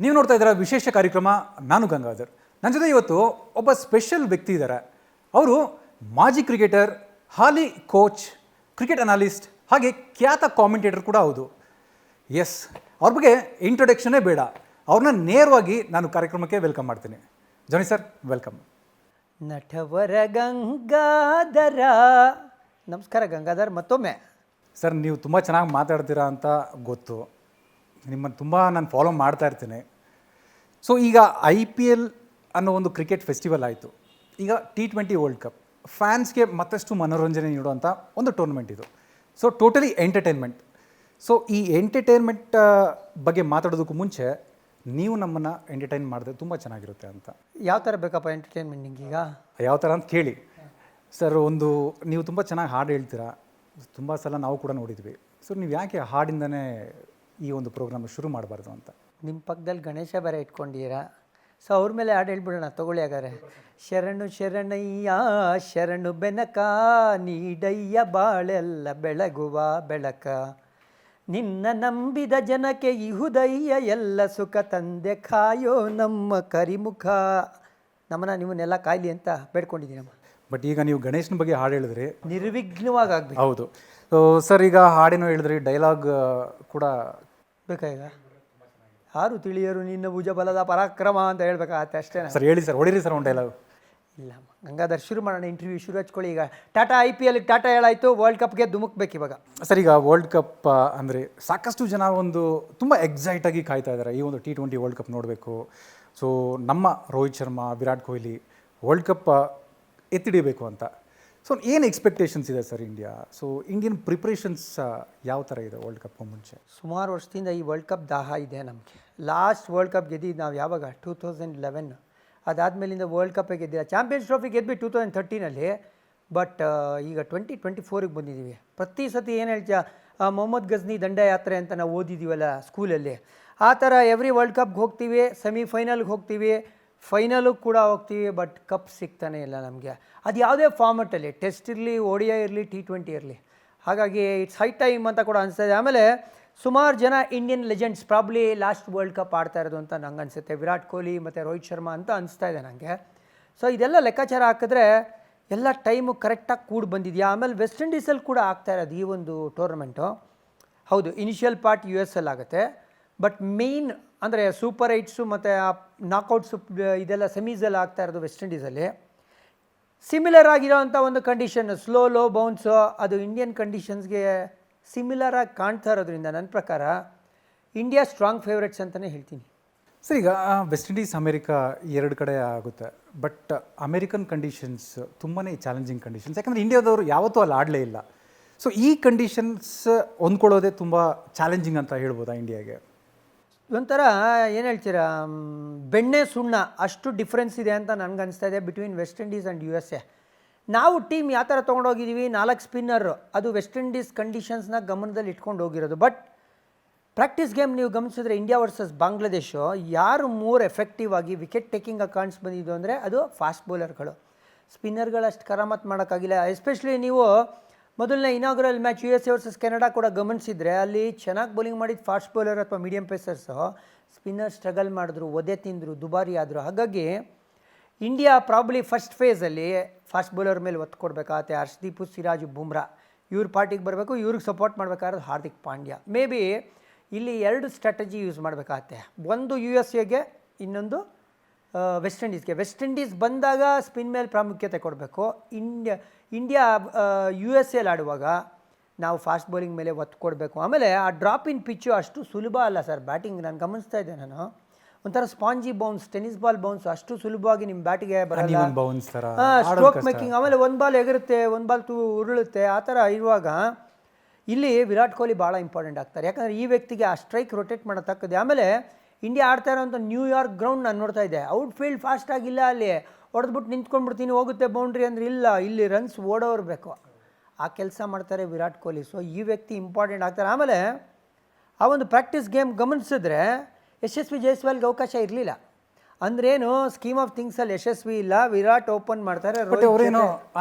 ನೀವು ನೋಡ್ತಾ ಇದ್ದೀರಾ ವಿಶೇಷ ಕಾರ್ಯಕ್ರಮ. ನಾನು ಗಂಗಾಧರ್. ನನ್ನ ಜೊತೆ ಇವತ್ತು ಒಬ್ಬ ಸ್ಪೆಷಲ್ ವ್ಯಕ್ತಿ ಇದ್ದಾರೆ. ಅವರು ಮಾಜಿ ಕ್ರಿಕೆಟರ್, ಹಾಲಿ ಕೋಚ್, ಕ್ರಿಕೆಟ್ ಅನಾಲಿಸ್ಟ್, ಹಾಗೆ ಖ್ಯಾತ ಕಾಮೆಂಟೇಟರ್ ಕೂಡ ಹೌದು. ಎಸ್, ಅವ್ರ ಬಗ್ಗೆ ಇಂಟ್ರೊಡಕ್ಷನೇ ಬೇಡ, ಅವ್ರನ್ನ ನೇರವಾಗಿ ನಾನು ಕಾರ್ಯಕ್ರಮಕ್ಕೆ ವೆಲ್ಕಮ್ ಮಾಡ್ತೀನಿ. ಜಾನಿ ಸರ್, ವೆಲ್ಕಮ್. ನಟವರ ಗಂಗಾಧರ. ನಮಸ್ಕಾರ ಗಂಗಾಧರ್ ಮತ್ತೊಮ್ಮೆ. ಸರ್, ನೀವು ತುಂಬ ಚೆನ್ನಾಗಿ ಮಾತಾಡ್ತೀರಾ ಅಂತ ಗೊತ್ತು. ನಿಮ್ಮನ್ನು ತುಂಬ ನಾನು ಫಾಲೋ ಮಾಡ್ತಾ ಇರ್ತೀನಿ. ಸೊ ಈಗ IPL ಅನ್ನೋ ಒಂದು ಕ್ರಿಕೆಟ್ ಫೆಸ್ಟಿವಲ್ ಆಯಿತು. ಈಗ T20 ವರ್ಲ್ಡ್ ಕಪ್ ಫ್ಯಾನ್ಸ್ಗೆ ಮತ್ತಷ್ಟು ಮನೋರಂಜನೆ ನೀಡುವಂಥ ಒಂದು ಟೂರ್ನಮೆಂಟ್ ಇದು. So totally entertainment. ಸೊ ಈ ಎಂಟರ್ಟೈನ್ಮೆಂಟ್ ಬಗ್ಗೆ ಮಾತಾಡೋದಕ್ಕೂ ಮುಂಚೆ ನೀವು ನಮ್ಮನ್ನು ಎಂಟರ್ಟೈನ್ ಮಾಡಿದ್ರೆ ತುಂಬ ಚೆನ್ನಾಗಿರುತ್ತೆ ಅಂತ. ಯಾವ ಥರ ಬೇಕಪ್ಪ ಎಂಟರ್ಟೈನ್ಮೆಂಟ್ ನಿಂಗೀಗ? ಯಾವ ಥರ ಅಂತ ಕೇಳಿ ಸರ್. ನೀವು ತುಂಬ ಚೆನ್ನಾಗಿ ಹಾಡು ಹೇಳ್ತೀರಾ, ತುಂಬ ಸಲ ನಾವು ಕೂಡ ನೋಡಿದ್ವಿ. ಸೊ ನೀವು ಯಾಕೆ ಹಾಡಿಂದನೇ ಈ ಒಂದು ಪ್ರೋಗ್ರಾಮ್ ಶುರು ಮಾಡಬಾರ್ದು ಅಂತ? ನಿಮ್ಮ ಪಕ್ಕದಲ್ಲಿ ಗಣೇಶ ಬೇರೆ ಇಟ್ಕೊಂಡಿದ್ದೀರಾ, ಸೊ ಅವ್ರ ಮೇಲೆ ಹಾಡು ಹೇಳ್ಬಿಡೋಣ, ತಗೊಳ್ಳಿ ಹಾಗಾದ್ರೆ. ಶರಣು ಶರಣಯ್ಯ ಶರಣು ಬೆನಕ, ನೀಡಯ್ಯ ಬಾಳೆಲ್ಲ ಬೆಳಗುವ ಬೆಳಕ, ನಿನ್ನ ನಂಬಿದ ಜನಕ್ಕೆ ಇಹುದಯ್ಯ ಎಲ್ಲ ಸುಖ ತಂದೆ ಕಾಯೋ ನಮ್ಮ ಕರಿಮುಖ. ನಮ್ಮನ್ನ ನಿಮ್ಮನ್ನೆಲ್ಲ ಕಾಯ್ಲಿ ಅಂತ ಬೇಡ್ಕೊಂಡಿದ್ದೀನಮ್ಮ. ಬಟ್ ಈಗ ನೀವು ಗಣೇಶನ ಬಗ್ಗೆ ಹಾಡು ಹೇಳಿದ್ರಿ, ನಿರ್ವಿಘ್ನವಾಗಿ ಆಗ್ಬೇಕು. ಹೌದು. ಸೊ ಸರ್, ಈಗ ಹಾಡೇನೋ ಹೇಳಿದ್ರಿ, ಡೈಲಾಗ್ ಕೂಡ ಬೇಕಾ? ಈಗ ಯಾರು ತಿಳಿಯರು ನಿನ್ನ ಭುಜ ಬಲದ ಪರಾಕ್ರಮ ಅಂತ ಹೇಳ್ಬೇಕಾಗತ್ತೆ ಅಷ್ಟೇ. ಸರ್ ಹೇಳಿ ಸರ್, ಹೊಡಿರಿ ಸರ್ ಒಂದು ಡೈಲಾಗ್. ಇಲ್ಲ ಗಂಗಾಧರ್, ಶುರು ಮಾಡೋಣ. ಇಂಟರ್ವ್ಯೂ ಶುರು ಹಚ್ಕೊಳ್ಳಿ. ಈಗ ಟಾಟಾ IPL ಟಾಟಾ ಹೇಳಾಯಿತು, ವರ್ಲ್ಡ್ ಕಪ್ಗೆ ಧುಮುಕ್ಬೇಕು ಇವಾಗ. ಸರ್, ಈಗ ವರ್ಲ್ಡ್ ಕಪ್ ಅಂದರೆ ಸಾಕಷ್ಟು ಜನ ತುಂಬ ಎಕ್ಸೈಟಾಗಿ ಕಾಯ್ತಾ ಇದ್ದಾರೆ, ಈ ಒಂದು T20 ವರ್ಲ್ಡ್ ಕಪ್ ನೋಡಬೇಕು. ಸೊ ನಮ್ಮ ರೋಹಿತ್ ಶರ್ಮಾ, ವಿರಾಟ್ ಕೊಹ್ಲಿ ವರ್ಲ್ಡ್ ಕಪ್ ಎತ್ತಿಡಿಬೇಕು ಅಂತ. ಸೊ ಏನು ಎಕ್ಸ್ಪೆಕ್ಟೇಷನ್ಸ್ ಇದೆ sir India? So Indian preparations ಯಾವ ಥರ ಇದೆ ವರ್ಲ್ಡ್ ಕಪ್ ಮುಂಚೆ? ಸುಮಾರು ವರ್ಷದಿಂದ ಈ ವರ್ಲ್ಡ್ ಕಪ್ ದಾಹ ಇದೆ ನಮಗೆ. ಲಾಸ್ಟ್ ವರ್ಲ್ಡ್ ಕಪ್ ಗೆದ್ದಿದ್ದು ನಾವು ಯಾವಾಗ? 2011. ಅದಾದಮೇಲಿಂದ ವರ್ಲ್ಡ್ ಕಪ್ಪೇ ಗೆದ್ದಿಲ್ಲ. ಚಾಂಪಿಯನ್ಸ್ ಟ್ರೋಫಿ ಗೆದ್ಬಿಟ್ಟು 2013 ಬಟ್ ಈಗ 2024 ಬಂದಿದ್ದೀವಿ. ಪ್ರತಿ ಸತಿ ಏನು ಹೇಳ್ತೀಯ, ಮೊಹಮ್ಮದ್ ಗಜ್ನಿ ದಂಡಯಾತ್ರೆ ಅಂತ ನಾವು ಓದಿದ್ದೀವಲ್ಲ ಸ್ಕೂಲಲ್ಲಿ, ಆ ಥರ ಎವ್ರಿ ವರ್ಲ್ಡ್ ಕಪ್ಗೆ ಹೋಗ್ತೀವಿ, ಸೆಮಿಫೈನಲ್ಗೆ ಹೋಗ್ತೀವಿ, ಫೈನಲು ಕೂಡ ಹೋಗ್ತೀವಿ, ಬಟ್ ಕಪ್ ಸಿಗ್ತಾನೆ ಇಲ್ಲ ನಮಗೆ. ಅದು ಯಾವುದೇ ಫಾರ್ಮೆಟಲ್ಲಿ, ಟೆಸ್ಟ್ ಇರಲಿ, ODI ಇರಲಿ, T20 ಇರಲಿ. ಹಾಗಾಗಿ ಇಟ್ಸ್ ಹೈ ಟೈಮ್ ಅಂತ ಕೂಡ ಅನಿಸ್ತಾ ಇದೆ. ಆಮೇಲೆ ಸುಮಾರು ಜನ Indian legends probably last world cup ಆಡ್ತಾ ಇರೋದು ಅಂತ ನಂಗೆ ಅನಿಸುತ್ತೆ. ವಿರಾಟ್ ಕೊಹ್ಲಿ ಮತ್ತು ರೋಹಿತ್ ಶರ್ಮಾ ಅಂತ ಅನಿಸ್ತಾ ಇದೆ ನನಗೆ. ಸೊ ಇದೆಲ್ಲ ಲೆಕ್ಕಾಚಾರ ಹಾಕಿದ್ರೆ ಎಲ್ಲ ಟೈಮು ಕರೆಕ್ಟಾಗಿ ಕೂಡ ಬಂದಿದೆಯಾ. ಆಮೇಲೆ ವೆಸ್ಟ್ ಇಂಡೀಸಲ್ಲಿ ಕೂಡ ಆಗ್ತಾ ಇರೋದು ಈ ಒಂದು ಟೂರ್ನಮೆಂಟು. ಹೌದು, ಇನಿಷಿಯಲ್ ಪಾರ್ಟ್ US ಅಲ್ಲಿ ಆಗುತ್ತೆ, ಬಟ್ ಮೇಯ್ನ್ ಅಂದರೆ ಸೂಪರ್ 8 ಮತ್ತು ನಾಕೌಟ್ಸು ಇದೆಲ್ಲ ಸೆಮೀಸಲ್ಲಿ ಆಗ್ತಾ ಇರೋದು ವೆಸ್ಟ್ ಇಂಡೀಸಲ್ಲಿ. ಸಿಮಿಲರ್ ಆಗಿರೋವಂಥ ಒಂದು ಕಂಡೀಷನ್, ಸ್ಲೋ ಲೋ ಬೌನ್ಸು, ಅದು ಇಂಡಿಯನ್ ಕಂಡೀಷನ್ಸ್ಗೆ ಸಿಮಿಲರಾಗಿ ಕಾಣ್ತಾ ಇರೋದ್ರಿಂದ ನನ್ನ ಪ್ರಕಾರ ಇಂಡಿಯಾ ಸ್ಟ್ರಾಂಗ್ ಫೇವ್ರೇಟ್ಸ್ ಅಂತಲೇ ಹೇಳ್ತೀನಿ. ಸರ್, ಈಗ ವೆಸ್ಟ್ ಇಂಡೀಸ್ ಅಮೇರಿಕಾ ಎರಡು ಕಡೆ ಆಗುತ್ತೆ, ಬಟ್ ಅಮೇರಿಕನ್ ಕಂಡೀಷನ್ಸ್ ತುಂಬಾ ಚಾಲೆಂಜಿಂಗ್ ಕಂಡೀಷನ್ಸ್. ಯಾಕಂದರೆ ಇಂಡಿಯಾದವರು ಯಾವತ್ತೂ ಅಲ್ಲಿ ಆಡಲೇ ಇಲ್ಲ. ಸೊ ಈ ಕಂಡೀಷನ್ಸ್ ಹೊಂದ್ಕೊಳ್ಳೋದೇ ತುಂಬ ಚಾಲೆಂಜಿಂಗ್ ಅಂತ ಹೇಳ್ಬೋದಾ ಇಂಡಿಯಾಗೆ? ಒಂಥರ ಏನು ಹೇಳ್ತೀರಾ, ಬೆಣ್ಣೆ ಸುಣ್ಣ ಅಷ್ಟು ಡಿಫ್ರೆನ್ಸ್ ಇದೆ ಅಂತ ನನಗನ್ನಿಸ್ತಾ ಇದೆ between West Indies and USA. ನಾವು ಟೀಮ್ ಯಾವ ಥರ ತೊಗೊಂಡೋಗಿದ್ದೀವಿ, 4 ಸ್ಪಿನ್ನರು, ಅದು ವೆಸ್ಟ್ ಇಂಡೀಸ್ ಕಂಡೀಷನ್ಸ್ನ ಗಮನದಲ್ಲಿ ಇಟ್ಕೊಂಡು ಹೋಗಿರೋದು. ಬಟ್ ಪ್ರಾಕ್ಟೀಸ್ ಗೇಮ್ ನೀವು ಗಮನಿಸಿದ್ರೆ ಇಂಡಿಯಾ ವರ್ಸಸ್ ಬಾಂಗ್ಲಾದೇಶು ಯಾರು ಮೋರ್ ಎಫೆಕ್ಟಿವ್ ಆಗಿ ವಿಕೆಟ್ ಟೇಕಿಂಗ್ ಅಕೌಂಟ್ಸ್ ಬಂದಿದ್ದು ಅಂದರೆ ಅದು ಫಾಸ್ಟ್ ಬೌಲರ್ಗಳು. ಸ್ಪಿನ್ನರ್ಗಳು ಅಷ್ಟು ಕರಾಮತ್ ಮಾಡೋಕ್ಕಾಗಿಲ್ಲ. ಎಸ್ಪೆಷಲಿ ನೀವು ಮೊದಲನೇ inaugural match USA versus Canada ಕೂಡ ಗಮನಿಸಿದರೆ ಅಲ್ಲಿ ಚೆನ್ನಾಗಿ ಬೌಲಿಂಗ್ ಮಾಡಿದ ಫಾಸ್ಟ್ ಬೌಲರ್ ಅಥವಾ ಮೀಡಿಯಂ ಪೇಸರ್ಸು, ಸ್ಪಿನ್ನರ್ ಸ್ಟ್ರಗಲ್ ಮಾಡಿದ್ರು, ಒದೆ ತಿಂದರು, ದುಬಾರಿ ಆದರು. ಹಾಗಾಗಿ ಇಂಡಿಯಾ ಪ್ರಾಬ್ಲಿ ಫಸ್ಟ್ ಫೇಸಲ್ಲಿ ಫಾಸ್ಟ್ ಬೌಲರ್ ಮೇಲೆ ಒತ್ತು ಕೊಡಬೇಕಾಗತ್ತೆ. ಹರ್ಷದೀಪು, ಸಿರಾಜು, ಬುಮ್ರಾ ಇವ್ರ ಪಾರ್ಟಿಗೆ ಬರಬೇಕು. ಇವ್ರಿಗೆ ಸಪೋರ್ಟ್ ಮಾಡಬೇಕಾದ್ರೆ ಹಾರ್ದಿಕ್ ಪಾಂಡ್ಯ. ಮೇ ಬಿ ಇಲ್ಲಿ 2 ಸ್ಟ್ರಾಟಜಿ ಯೂಸ್ ಮಾಡಬೇಕಾಗತ್ತೆ, ಒಂದು USAಗೆ, ಇನ್ನೊಂದು ವೆಸ್ಟ್ ಇಂಡೀಸ್ಗೆ. ವೆಸ್ಟ್ ಇಂಡೀಸ್ ಬಂದಾಗ ಸ್ಪಿನ್ ಮೇಲೆ ಪ್ರಾಮುಖ್ಯತೆ ಕೊಡಬೇಕು. ಇಂಡಿಯಾ USA ಆಡುವಾಗ ನಾವು ಫಾಸ್ಟ್ ಬೌಲಿಂಗ್ ಮೇಲೆ ಒತ್ತು ಕೊಡಬೇಕು. ಆಮೇಲೆ ಆ ಡ್ರಾಪ್ ಇನ್ ಪಿಚ್ಚು ಅಷ್ಟು ಸುಲಭ ಅಲ್ಲ ಸರ್ ಬ್ಯಾಟಿಂಗ್. ನಾನು ಗಮನಿಸ್ತಾ ಇದ್ದೆ, ನಾನು ಒಂಥರ spongy bounce, tennis ball bounce, ಅಷ್ಟು ಸುಲಭವಾಗಿ ನಿಮ್ಮ ಬ್ಯಾಟಿಗೆ ಬರಲ್ಲ. ಸ್ಟ್ರೋಕ್ ಮೇಕಿಂಗ್, ಆಮೇಲೆ ಒಂದು ಬಾಲ್ ಎಗರುತ್ತೆ, ಒಂದು ಬಾಲ್ ಉರುಳುತ್ತೆ, ಆ ಥರ ಇರುವಾಗ ಇಲ್ಲಿ ವಿರಾಟ್ ಕೊಹ್ಲಿ ಭಾಳ ಇಂಪಾರ್ಟೆಂಟ್ ಆಗ್ತಾರೆ. ಯಾಕಂದರೆ ಈ ವ್ಯಕ್ತಿಗೆ ಆ ಸ್ಟ್ರೈಕ್ ರೊಟೇಟ್ ಮಾಡೋತಕ್ಕದ್ದು. ಆಮೇಲೆ ಇಂಡಿಯಾ ಆಡ್ತಾ ಇರೋಂಥ ನ್ಯೂಯಾರ್ಕ್ ಗ್ರೌಂಡ್ ನಾನು ನೋಡ್ತಾ ಇದ್ದೆ, ಔಟ್ಫೀಲ್ಡ್ ಫಾಸ್ಟ್ ಆಗಿಲ್ಲ, ಅಲ್ಲಿ ಹೊಡೆದ್ಬಿಟ್ಟು ನಿಂತ್ಕೊಂಡ್ಬಿಡ್ತೀನಿ, ಹೋಗುತ್ತೆ ಬೌಂಡ್ರಿ ಅಂದರೆ ಇಲ್ಲ, ಇಲ್ಲಿ ರನ್ಸ್ ಓಡೋರ್ಬೇಕು. ಆ ಕೆಲಸ ಮಾಡ್ತಾರೆ ವಿರಾಟ್ ಕೊಹ್ಲಿ. ಸೊ ಈ ವ್ಯಕ್ತಿ ಇಂಪಾರ್ಟೆಂಟ್ ಆಗ್ತಾರೆ. ಆಮೇಲೆ ಆ ಒಂದು ಪ್ರಾಕ್ಟೀಸ್ ಗೇಮ್ ಗಮನಿಸಿದ್ರೆ ಯಶಸ್ವಿ ಜೈಸ್ವಾಲ್ಗೆ ಅವಕಾಶ ಇರಲಿಲ್ಲ. ಅಂದ್ರೇನು, ಸ್ಕೀಮ್ ಆಫ್ ಥಿಂಗ್ಸಲ್ಲಿ ಯಶಸ್ವಿ ಇಲ್ಲ, ವಿರಾಟ್ ಓಪನ್ ಮಾಡ್ತಾರೆ,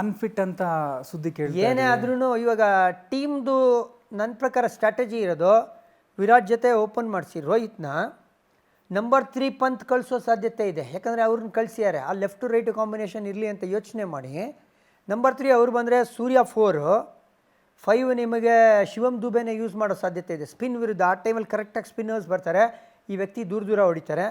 ಅನ್ಫಿಟ್ ಅಂತ ಸುದ್ದಿ ಕೇಳಿ. ಏನೇ ಆದ್ರೂ ಇವಾಗ ಟೀಮ್ದು ನನ್ನ ಪ್ರಕಾರ ಸ್ಟ್ರಾಟಜಿ ಇರೋದು ವಿರಾಟ್ ಜೊತೆ ಓಪನ್ ಮಾಡಿಸಿ ರೋಹಿತ್ನ, ನಂಬರ್ 3 ಪಂತ್ ಕಳಿಸೋ ಸಾಧ್ಯತೆ ಇದೆ, ಯಾಕಂದರೆ ಅವ್ರನ್ನ ಕಳಿಸಿದ್ದಾರೆ. ಆ ಲೆಫ್ಟ್ ಟು ರೈಟ್ ಕಾಂಬಿನೇಷನ್ ಇರಲಿ ಅಂತ ಯೋಚನೆ ಮಾಡಿ ನಂಬರ್ 3 ಅವ್ರು ಬಂದರೆ ಸೂರ್ಯ 4 ನಿಮಗೆ ಶಿವಮ್ ದುಬೆನೇ ಯೂಸ್ ಮಾಡೋ ಸಾಧ್ಯತೆ ಇದೆ ಸ್ಪಿನ್ ವಿರುದ್ಧ. ಆ ಟೈಮಲ್ಲಿ ಕರೆಕ್ಟಾಗಿ ಸ್ಪಿನ್ನರ್ಸ್ ಬರ್ತಾರೆ, ಈ ವ್ಯಕ್ತಿ ದೂರ ಹೊಡಿತಾರೆ.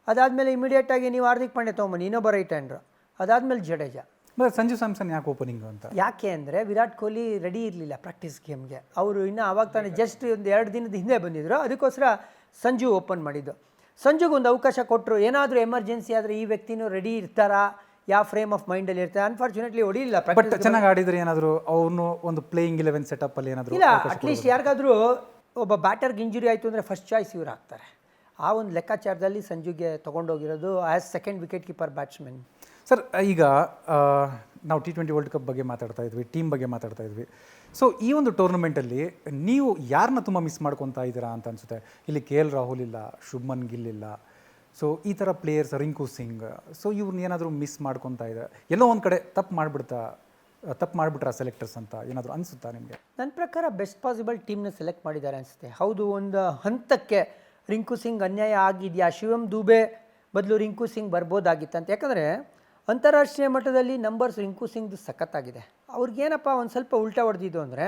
ಅದಾದಮೇಲೆ ಇಮಿಡಿಯೇಟಾಗಿ ನೀವು ಹಾರ್ದಿಕ್ ಪಾಂಡ್ಯ ತೊಗೊಂಬನ್ನಿ, ಇನ್ನೊಬ್ಬ ರೈಟ್ ಹ್ಯಾಂಡ್ರು. ಅದಾದಮೇಲೆ ಜಡೇಜಾ. ಮತ್ತು ಸಂಜು ಸ್ಯಾಮ್ಸನ್ ಯಾಕೆ ಓಪನಿಂಗ್ ಅಂತ? ಯಾಕೆ ಅಂದರೆ ವಿರಾಟ್ ಕೊಹ್ಲಿ ರೆಡಿ ಇರಲಿಲ್ಲ ಪ್ರಾಕ್ಟೀಸ್ ಗೇಮ್ಗೆ. ಅವರು ಇನ್ನೂ ಆವಾಗ ತಾನೇ ಜಸ್ಟ್ ಒಂದು 2 ದಿನದ ಹಿಂದೆ ಬಂದಿದ್ದರು, ಅದಕ್ಕೋಸ್ಕರ ಸಂಜು ಓಪನ್ ಮಾಡಿದ್ದು. ಸಂಜುಗೆ ಒಂದು ಅವಕಾಶ ಕೊಟ್ಟರು, ಏನಾದರೂ ಎಮರ್ಜೆನ್ಸಿ ಆದರೆ ಈ ವ್ಯಕ್ತಿನೂ ರೆಡಿ ಇರ್ತಾರಾ, ಯಾವ ಫ್ರೇಮ್ ಆಫ್ ಮೈಂಡಲ್ಲಿ ಇರ್ತಾರೆ. ಅನ್ಫಾರ್ಚುನೇಟ್ಲಿ ಹೊಡಿಲಿಲ್ಲ. ಬಟ್ ಚೆನ್ನಾಗಿ ಆಡಿದ್ರೆ ಏನಾದರೂ ಅವನು ಒಂದು ಪ್ಲೇಯಿಂಗ್ 11 ಸೆಟಪ್ಪಲ್ಲಿ ಏನಾದರೂ ಇಲ್ಲ, ಅಟ್ಲೀಸ್ಟ್ ಯಾರಿಗಾದರೂ ಒಬ್ಬ ಬ್ಯಾಟರ್ಗೆ ಇಂಜುರಿ ಆಯಿತು ಅಂದರೆ ಫಸ್ಟ್ ಚಾಯ್ಸ್ ಇವ್ರು ಆಗ್ತಾರೆ. ಆ ಒಂದು ಲೆಕ್ಕಾಚಾರದಲ್ಲಿ ಸಂಜುಗೆ ತೊಗೊಂಡೋಗಿರೋದು as second wicket keeper batsman. Sir, ಈಗ ನಾವು T20 ವರ್ಲ್ಡ್ ಕಪ್ ಬಗ್ಗೆ ಮಾತಾಡ್ತಾ ಇದ್ವಿ, ಟೀಮ್ ಬಗ್ಗೆ ಮಾತಾಡ್ತಾ ಇದ್ವಿ. ಸೊ ಈ ಒಂದು ಟೂರ್ನಮೆಂಟಲ್ಲಿ ನೀವು ಯಾರನ್ನ ತುಂಬ ಮಿಸ್ ಮಾಡ್ಕೊತಾ ಇದ್ದೀರಾ ಅಂತ ಅನಿಸುತ್ತೆ? ಇಲ್ಲಿ KL ರಾಹುಲ್ ಇಲ್ಲ, ಶುಭ್ಮನ್ ಗಿಲ್ ಇಲ್ಲ, ಸೊ ಈ ಥರ ಪ್ಲೇಯರ್ಸ್, ರಿಂಕು ಸಿಂಗ್, ಸೊ ಇವ್ರನ್ನ ಏನಾದರೂ ಮಿಸ್ ಮಾಡ್ಕೊತಾ ಇದ್ದಾರೆ, ಎಲ್ಲೋ ಒಂದು ಕಡೆ ತಪ್ಪು ಮಾಡಿಬಿಟ್ರಾ ಸೆಲೆಕ್ಟರ್ಸ್ ಅಂತ ಏನಾದರೂ ಅನಿಸುತ್ತಾ ನಿಮಗೆ? ನನ್ನ ಪ್ರಕಾರ ಬೆಸ್ಟ್ ಪಾಸಿಬಲ್ ಟೀಮ್ನ ಸೆಲೆಕ್ಟ್ ಮಾಡಿದ್ದಾರೆ ಅನಿಸುತ್ತೆ. ಹೌದು, ಒಂದು ಹಂತಕ್ಕೆ ರಿಂಕು ಸಿಂಗ್ ಅನ್ಯಾಯ ಆಗಿದೆಯಾ, ಶಿವಮ್ ದುಬೆ ಬದಲು ರಿಂಕು ಸಿಂಗ್ ಬರ್ಬೋದಾಗಿತ್ತಂತ. ಯಾಕಂದರೆ ಅಂತಾರಾಷ್ಟ್ರೀಯ ಮಟ್ಟದಲ್ಲಿ ನಂಬರ್ಸ್ ರಿಂಕು ಸಿಂಗ್ದು ಸಖತ್ತಾಗಿದೆ. ಅವ್ರಿಗೇನಪ್ಪ ಒಂದು ಸ್ವಲ್ಪ ಉಲ್ಟಾ ಹೊಡೆದಿದ್ದು ಅಂದರೆ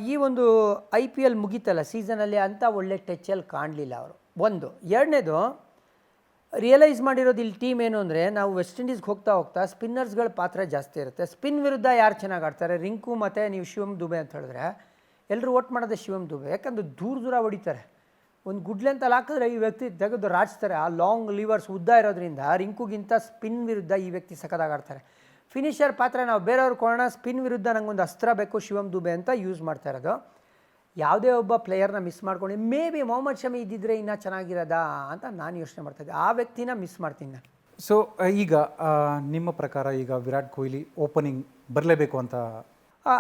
ಈ ಒಂದು IPL ಮುಗೀತಲ್ಲ ಸೀಸನಲ್ಲಿ ಅಂತ ಒಳ್ಳೆ ಟಚ್ಚಲ್ಲಿ ಕಾಣಲಿಲ್ಲ ಅವರು. ಒಂದು ಎರಡನೇದು ರಿಯಲೈಸ್ ಮಾಡಿರೋದು ಇಲ್ಲಿ ಟೀಮ್ ಏನು ಅಂದರೆ, ನಾವು ವೆಸ್ಟ್ ಇಂಡೀಸ್ಗೆ ಹೋಗ್ತಾ ಸ್ಪಿನ್ನರ್ಸ್ಗಳ ಪಾತ್ರ ಜಾಸ್ತಿ ಇರುತ್ತೆ. ಸ್ಪಿನ್ ವಿರುದ್ಧ ಯಾರು ಚೆನ್ನಾಗಿ ಆಡ್ತಾರೆ, ರಿಂಕು ಮತ್ತು ನೀವು ಶಿವಮ್ ದುಬೆ ಅಂತ ಹೇಳಿದ್ರೆ ಎಲ್ಲರೂ ಓಟ್ ಮಾಡೋದೇ ಶಿವಮ್ ದುಬೆ. ಯಾಕಂದ್ರೆ ದೂರ ಹೊಡಿತಾರೆ, ಒಂದು ಗುಡ್ಲೆಂತಲ್ಲಿ ಹಾಕಿದ್ರೆ ಈ ವ್ಯಕ್ತಿ ತೆಗೆದು ರಾಜ್ತಾರೆ. ಆ ಲಾಂಗ್ ಲಿವರ್ಸ್ ಉದ್ದ ಇರೋದ್ರಿಂದ ರಿಂಕುಗಿಂತ ಸ್ಪಿನ್ ವಿರುದ್ಧ ಈ ವ್ಯಕ್ತಿ ಸಖತ್ತಾಗಿ ಆಡ್ತಾರೆ. ಫಿನಿಷರ್ ಪಾತ್ರ ನಾವು ಬೇರೆಯವ್ರು ಕೊಡೋಣ, ಸ್ಪಿನ್ ವಿರುದ್ಧ ನನಗೊಂದು ಅಸ್ತ್ರ ಬೇಕು ಶಿವಮ್ ದುಬೆ ಅಂತ ಯೂಸ್ ಮಾಡ್ತಾ ಇರೋದು. ಯಾವುದೇ ಒಬ್ಬ ಪ್ಲೇಯರ್ನ ಮಿಸ್ ಮಾಡ್ಕೊಂಡು ಮೇ ಬಿ ಮೊಹಮ್ಮದ್ ಶಮಿ ಇದ್ದಿದ್ರೆ ಇನ್ನೂ ಚೆನ್ನಾಗಿರೋದಾ ಅಂತ ನಾನು ಯೋಚನೆ ಮಾಡ್ತಾಯಿದ್ದೆ. ಆ ವ್ಯಕ್ತಿನ ಮಿಸ್ ಮಾಡ್ತೀನಿ ನಾನು. ಸೊ ಈಗ ನಿಮ್ಮ ಪ್ರಕಾರ ಈಗ ವಿರಾಟ್ ಕೊಹ್ಲಿ ಓಪನಿಂಗ್ ಬರಲೇಬೇಕು ಅಂತ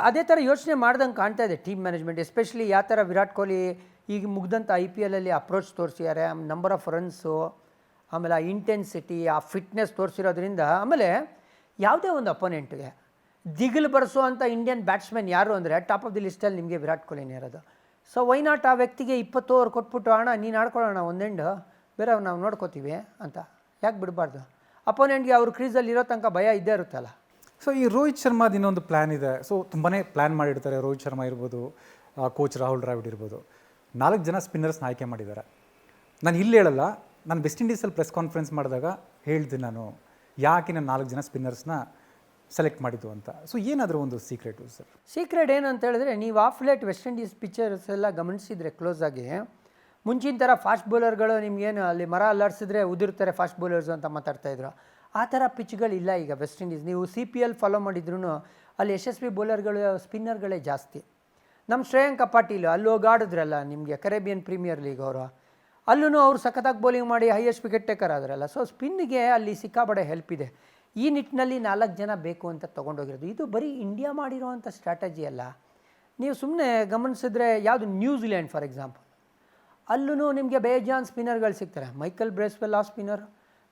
ಅದೇ ಥರ ಯೋಚನೆ ಮಾಡ್ದಂಗೆ ಕಾಣ್ತಾ ಇದೆ ಟೀಮ್ ಮ್ಯಾನೇಜ್ಮೆಂಟ್. ಎಸ್ಪೆಷಲಿ ಯಾವ ಥರ ವಿರಾಟ್ ಕೊಹ್ಲಿ ಈಗ ಮುಗ್ದಂಥ IPL ಅಪ್ರೋಚ್ ತೋರಿಸಿದ್ದಾರೆ, ನಂಬರ್ ಆಫ್ ರನ್ಸು, ಆಮೇಲೆ ಆ ಇಂಟೆನ್ಸಿಟಿ, ಆ ಫಿಟ್ನೆಸ್ ತೋರಿಸಿರೋದ್ರಿಂದ. ಆಮೇಲೆ ಯಾವುದೇ ಒಂದು ಅಪೋನೆಂಟ್ಗೆ ದಿಗಿಲು ಬರೆಸೋ ಅಂಥ ಇಂಡಿಯನ್ ಬ್ಯಾಟ್ಸ್ಮನ್ ಯಾರು ಅಂದರೆ ಟಾಪ್ ಆಫ್ ದಿ ಲಿಸ್ಟಲ್ಲಿ ನಿಮಗೆ ವಿರಾಟ್ ಕೊಹ್ಲಿನೇ ಇರೋದು. ಸೊ ವೈ ನಾಟ್ ಆ ವ್ಯಕ್ತಿಗೆ 20 ಓವರ್ ಕೊಟ್ಬಿಟ್ಟು ಅಣ್ಣ ನೀನು ಆಡ್ಕೊಳ್ಳೋಣ ಒಂದೆಂಡು, ಬೇರೆ ನಾವು ನೋಡ್ಕೋತೀವಿ ಅಂತ ಯಾಕೆ ಬಿಡಬಾರ್ದು? ಅಪೋನೆಂಟ್ಗೆ ಅವ್ರ ಕ್ರೀಸಲ್ಲಿ ಇರೋ ತನಕ ಭಯ ಇದ್ದೇ ಇರುತ್ತಲ್ಲ. ಸೊ ಈ ರೋಹಿತ್ ಶರ್ಮಾದ ಇನ್ನೊಂದು ಪ್ಲ್ಯಾನ್ ಇದೆ. ಸೊ ತುಂಬಾ ಪ್ಲ್ಯಾನ್ ಮಾಡಿರ್ತಾರೆ. ರೋಹಿತ್ ಶರ್ಮಾ ಇರ್ಬೋದು, ಕೋಚ್ ರಾಹುಲ್ ದ್ರಾವಿಡ್ ಇರ್ಬೋದು, 4 ಜನ ಸ್ಪಿನ್ನರ್ಸ್ನ ಆಯ್ಕೆ ಮಾಡಿದ್ದಾರೆ. ನಾನು ಇಲ್ಲಿ ಹೇಳಲ್ಲ, ನಾನು ವೆಸ್ಟ್ ಇಂಡೀಸಲ್ಲಿ ಪ್ರೆಸ್ ಕಾನ್ಫರೆನ್ಸ್ ಮಾಡಿದಾಗ ಹೇಳ್ತೀನಿ ನಾನು ಯಾಕೆ ನಾನು 4 ಜನ ಸ್ಪಿನ್ನರ್ಸ್ನ ಸೆಲೆಕ್ಟ್ ಮಾಡಿದ್ದು ಅಂತ. ಸೊ ಏನಾದರೂ ಒಂದು ಸೀಕ್ರೆಟು ಸರ್? ಸೀಕ್ರೆಟ್ ಏನಂತ ಹೇಳಿದ್ರೆ, ನೀವು of late West Indies pictures ಎಲ್ಲ ಗಮನಿಸಿದರೆ ಕ್ಲೋಸಾಗಿ, ಮುಂಚಿನ ಥರ ಫಾಸ್ಟ್ ಬೌಲರ್ಗಳು ನಿಮಗೇನು ಅಲ್ಲಿ ಮರ ಅಲ್ಲಾಡಿಸಿದ್ರೆ ಉದುರ್ತಾರೆ ಫಾಸ್ಟ್ ಬೌಲರ್ಸ್ ಅಂತ ಮಾತಾಡ್ತಾಯಿದ್ರು. ಆ ಥರ ಪಿಚ್ಗಳಿಲ್ಲ ಈಗ ವೆಸ್ಟ್ ಇಂಡೀಸ್. ನೀವು CPL ಫಾಲೋ ಮಾಡಿದ್ರು ಅಲ್ಲಿ ಯಶಸ್ವಿ ಬೌಲರ್ಗಳು ಸ್ಪಿನ್ನರ್ಗಳೇ ಜಾಸ್ತಿ. ನಮ್ಮ ಶ್ರೇಯಾಂಕ ಪಾಟೀಲ್ ಅಲ್ಲಿ ಹೋಗಿ ಆಡಿದ್ರಲ್ಲ ನಿಮಗೆ ಕರೇಬಿಯನ್ ಪ್ರೀಮಿಯರ್ ಲೀಗ್ ಅವರು, ಅಲ್ಲೂ ಅವ್ರು ಸಖತ್ತಾಗಿ ಬೌಲಿಂಗ್ ಮಾಡಿ ಹೈಯೆಸ್ಟ್ ವಿಕೆಟ್ ಟೇಕರ್ ಆದ್ರಲ್ಲ. ಸೊ ಸ್ಪಿನ್ನಿಗೆ ಅಲ್ಲಿ ಸಿಕ್ಕಾಬಡೆ ಹೆಲ್ಪ್ ಇದೆ. ಈ ನಿಟ್ಟಿನಲ್ಲಿ 4 ಜನ ಬೇಕು ಅಂತ ತೊಗೊಂಡೋಗಿರೋದು. ಇದು ಬರೀ ಇಂಡಿಯಾ ಮಾಡಿರೋವಂಥ ಸ್ಟ್ರಾಟಜಿ ಅಲ್ಲ. ನೀವು ಸುಮ್ಮನೆ ಗಮನಿಸಿದ್ರೆ ಯಾವುದು ನ್ಯೂಜಿಲೆಂಡ್ ಫಾರ್ ಎಕ್ಸಾಂಪಲ್, ಅಲ್ಲೂ ನಿಮಗೆ ಬೇಜಾನ್ ಸ್ಪಿನ್ನರ್ಗಳು ಸಿಗ್ತಾರೆ. Michael Bracewell off spinner,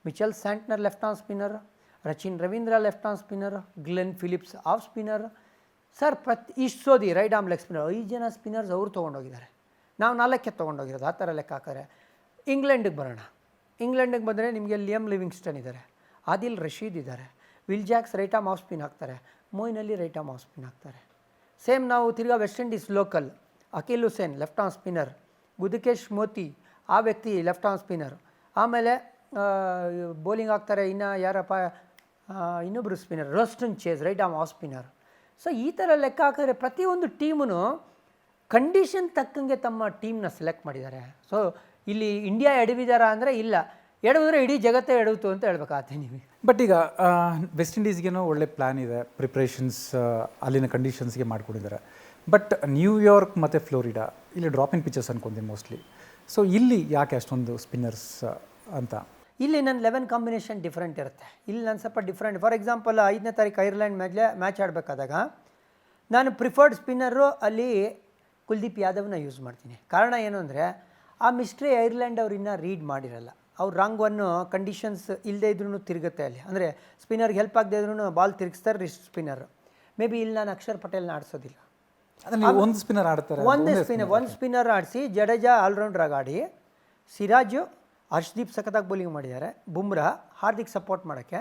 Mitchell Santner left arm spinner, Rachin Ravindra left arm spinner, Glenn Phillips off spinner, sir ಇಷ್ಟು Sodhi right arm leg spinner. 5 ಜನ ಸ್ಪಿನ್ನರ್ಸ್ ಅವರು ತೊಗೊಂಡೋಗಿದ್ದಾರೆ. ನಾವು 4 ತೊಗೊಂಡೋಗಿರೋದು. ಆ ಥರ ಲೆಕ್ಕ ಹಾಕಿದ್ರೆ ಇಂಗ್ಲೆಂಡಿಗೆ ಬರೋಣ. ಇಂಗ್ಲೆಂಡಿಗೆ ಬಂದರೆ ನಿಮಗೆ ಲಿಯಮ್ ಲಿವಿಂಗ್ಸ್ಟನ್ ಇದ್ದಾರೆ, ಆದಿಲ್ ರಶೀದ್ ಇದ್ದಾರೆ, Will Jacks right arm off spin ಹಾಕ್ತಾರೆ, Moeen Ali right arm off spin ಹಾಕ್ತಾರೆ. ಸೇಮ್ ನಾವು ತಿರ್ಗಾ West Indies local Akeal Hosein left arm spinner, Gudakesh Motie ಆ ವ್ಯಕ್ತಿ ಲೆಫ್ಟ್ ಆರ್ಮ್ ಸ್ಪಿನ್ನರ್. ಆಮೇಲೆ ಬೌಲಿಂಗ್ ಹಾಕ್ತಾರೆ ಇನ್ನು ಯಾರಪ್ಪ, ಇನ್ನೊಬ್ಬರು spinner Roston Chase right arm off spinner. So ಈ ಥರ ಲೆಕ್ಕ ಹಾಕಿದ್ರೆ ಪ್ರತಿಯೊಂದು ಟೀಮೂ ಕಂಡೀಷನ್ ತಕ್ಕಂಗೆ ತಮ್ಮ ಟೀಮ್ನ ಸೆಲೆಕ್ಟ್ ಮಾಡಿದ್ದಾರೆ. ಸೊ ಇಲ್ಲಿ ಇಂಡಿಯಾ ಎಡವಿದಾರ ಅಂದರೆ ಇಲ್ಲ, ಎಡವಿದ್ರೆ ಇಡೀ ಜಗತ್ತೇ ಎಡವಿತು ಅಂತ ಹೇಳ್ಬೇಕಾಗತ್ತೆ ನೀವು. ಬಟ್ ಈಗ ವೆಸ್ಟ್ ಇಂಡೀಸ್ಗೇನೋ ಒಳ್ಳೆ ಪ್ಲ್ಯಾನ್ ಇದೆ, ಪ್ರಿಪ್ರೇಷನ್ಸ್ ಅಲ್ಲಿನ ಕಂಡೀಷನ್ಸ್ಗೆ ಮಾಡ್ಕೊಂಡಿದ್ದಾರೆ. ಬಟ್ ನ್ಯೂಯಾರ್ಕ್ ಮತ್ತು ಫ್ಲೋರಿಡಾ ಇಲ್ಲಿ ಡ್ರಾಪ್ ಇನ್ ಪಿಚಸ್ ಅನ್ಕೊಂತೀನಿ ಮೋಸ್ಟ್ಲಿ. ಸೊ ಇಲ್ಲಿ ಯಾಕೆ ಅಷ್ಟೊಂದು ಸ್ಪಿನ್ನರ್ಸ್ ಅಂತ? ಇಲ್ಲಿ ನನ್ನ 11 ಕಾಂಬಿನೇಷನ್ ಡಿಫ್ರೆಂಟ್ ಇರುತ್ತೆ. ಇಲ್ಲಿ ನಾನು ಸ್ವಲ್ಪ ಡಿಫ್ರೆಂಟ್. ಫಾರ್ ಎಕ್ಸಾಂಪಲ್ 5ನೇ ತಾರೀಕು ಐರ್ಲೆಂಡ್ ಮ್ಯಾಚ್ ಆಡಬೇಕಾದಾಗ ನಾನು ಪ್ರಿಫರ್ಡ್ ಸ್ಪಿನ್ನರು ಅಲ್ಲಿ ಕುಲ್ದೀಪ್ ಯಾದವ್ನ ಯೂಸ್ ಮಾಡ್ತೀನಿ. ಕಾರಣ ಏನು ಅಂದರೆ ಆ ಮಿಸ್ಟ್ರಿ ಐರ್ಲೆಂಡ್ ಅವ್ರು ಇನ್ನೂ ರೀಡ್ ಮಾಡಿರಲ್ಲ. ಅವ್ರು ರಾಂಗ್ ಒನ್ನು ಕಂಡೀಷನ್ಸ್ ಇಲ್ಲದೆ ಇದ್ರೂ ತಿರುಗುತ್ತೆ ಅಲ್ಲಿ. ಅಂದರೆ ಸ್ಪಿನ್ನರ್ಗೆ ಹೆಲ್ಪ್ ಆಗದೆ ಇದ್ರೂ ಬಾಲ್ ತಿರುಗಿಸ್ತಾರೆ ರಿಸ್ಟ್ ಸ್ಪಿನ್ನರು. ಮೇ ಬಿ ಇಲ್ಲಿ ನಾನು ಅಕ್ಷರ್ ಪಟೇಲ್ನ ಆಡಿಸೋದಿಲ್ಲ. ಒಂದು ಸ್ಪಿನ್ನರ್ ಆಡ್ತಾರೆ, ಒಂದು ಸ್ಪಿನ್ನರ್ ಆಡಿಸಿ ಜಡೇಜಾ ಆಲ್ರೌಂಡ್ರಾಗಿ ಆಡಿ ಸಿರಾಜು, ಹರ್ಷ್ದೀಪ್ ಸಖತ್ತಾಗಿ ಬೌಲಿಂಗ್ ಮಾಡಿದ್ದಾರೆ, ಬುಮ್ರಾ, ಹಾರ್ದಿಕ್ ಸಪೋರ್ಟ್ ಮಾಡೋಕ್ಕೆ.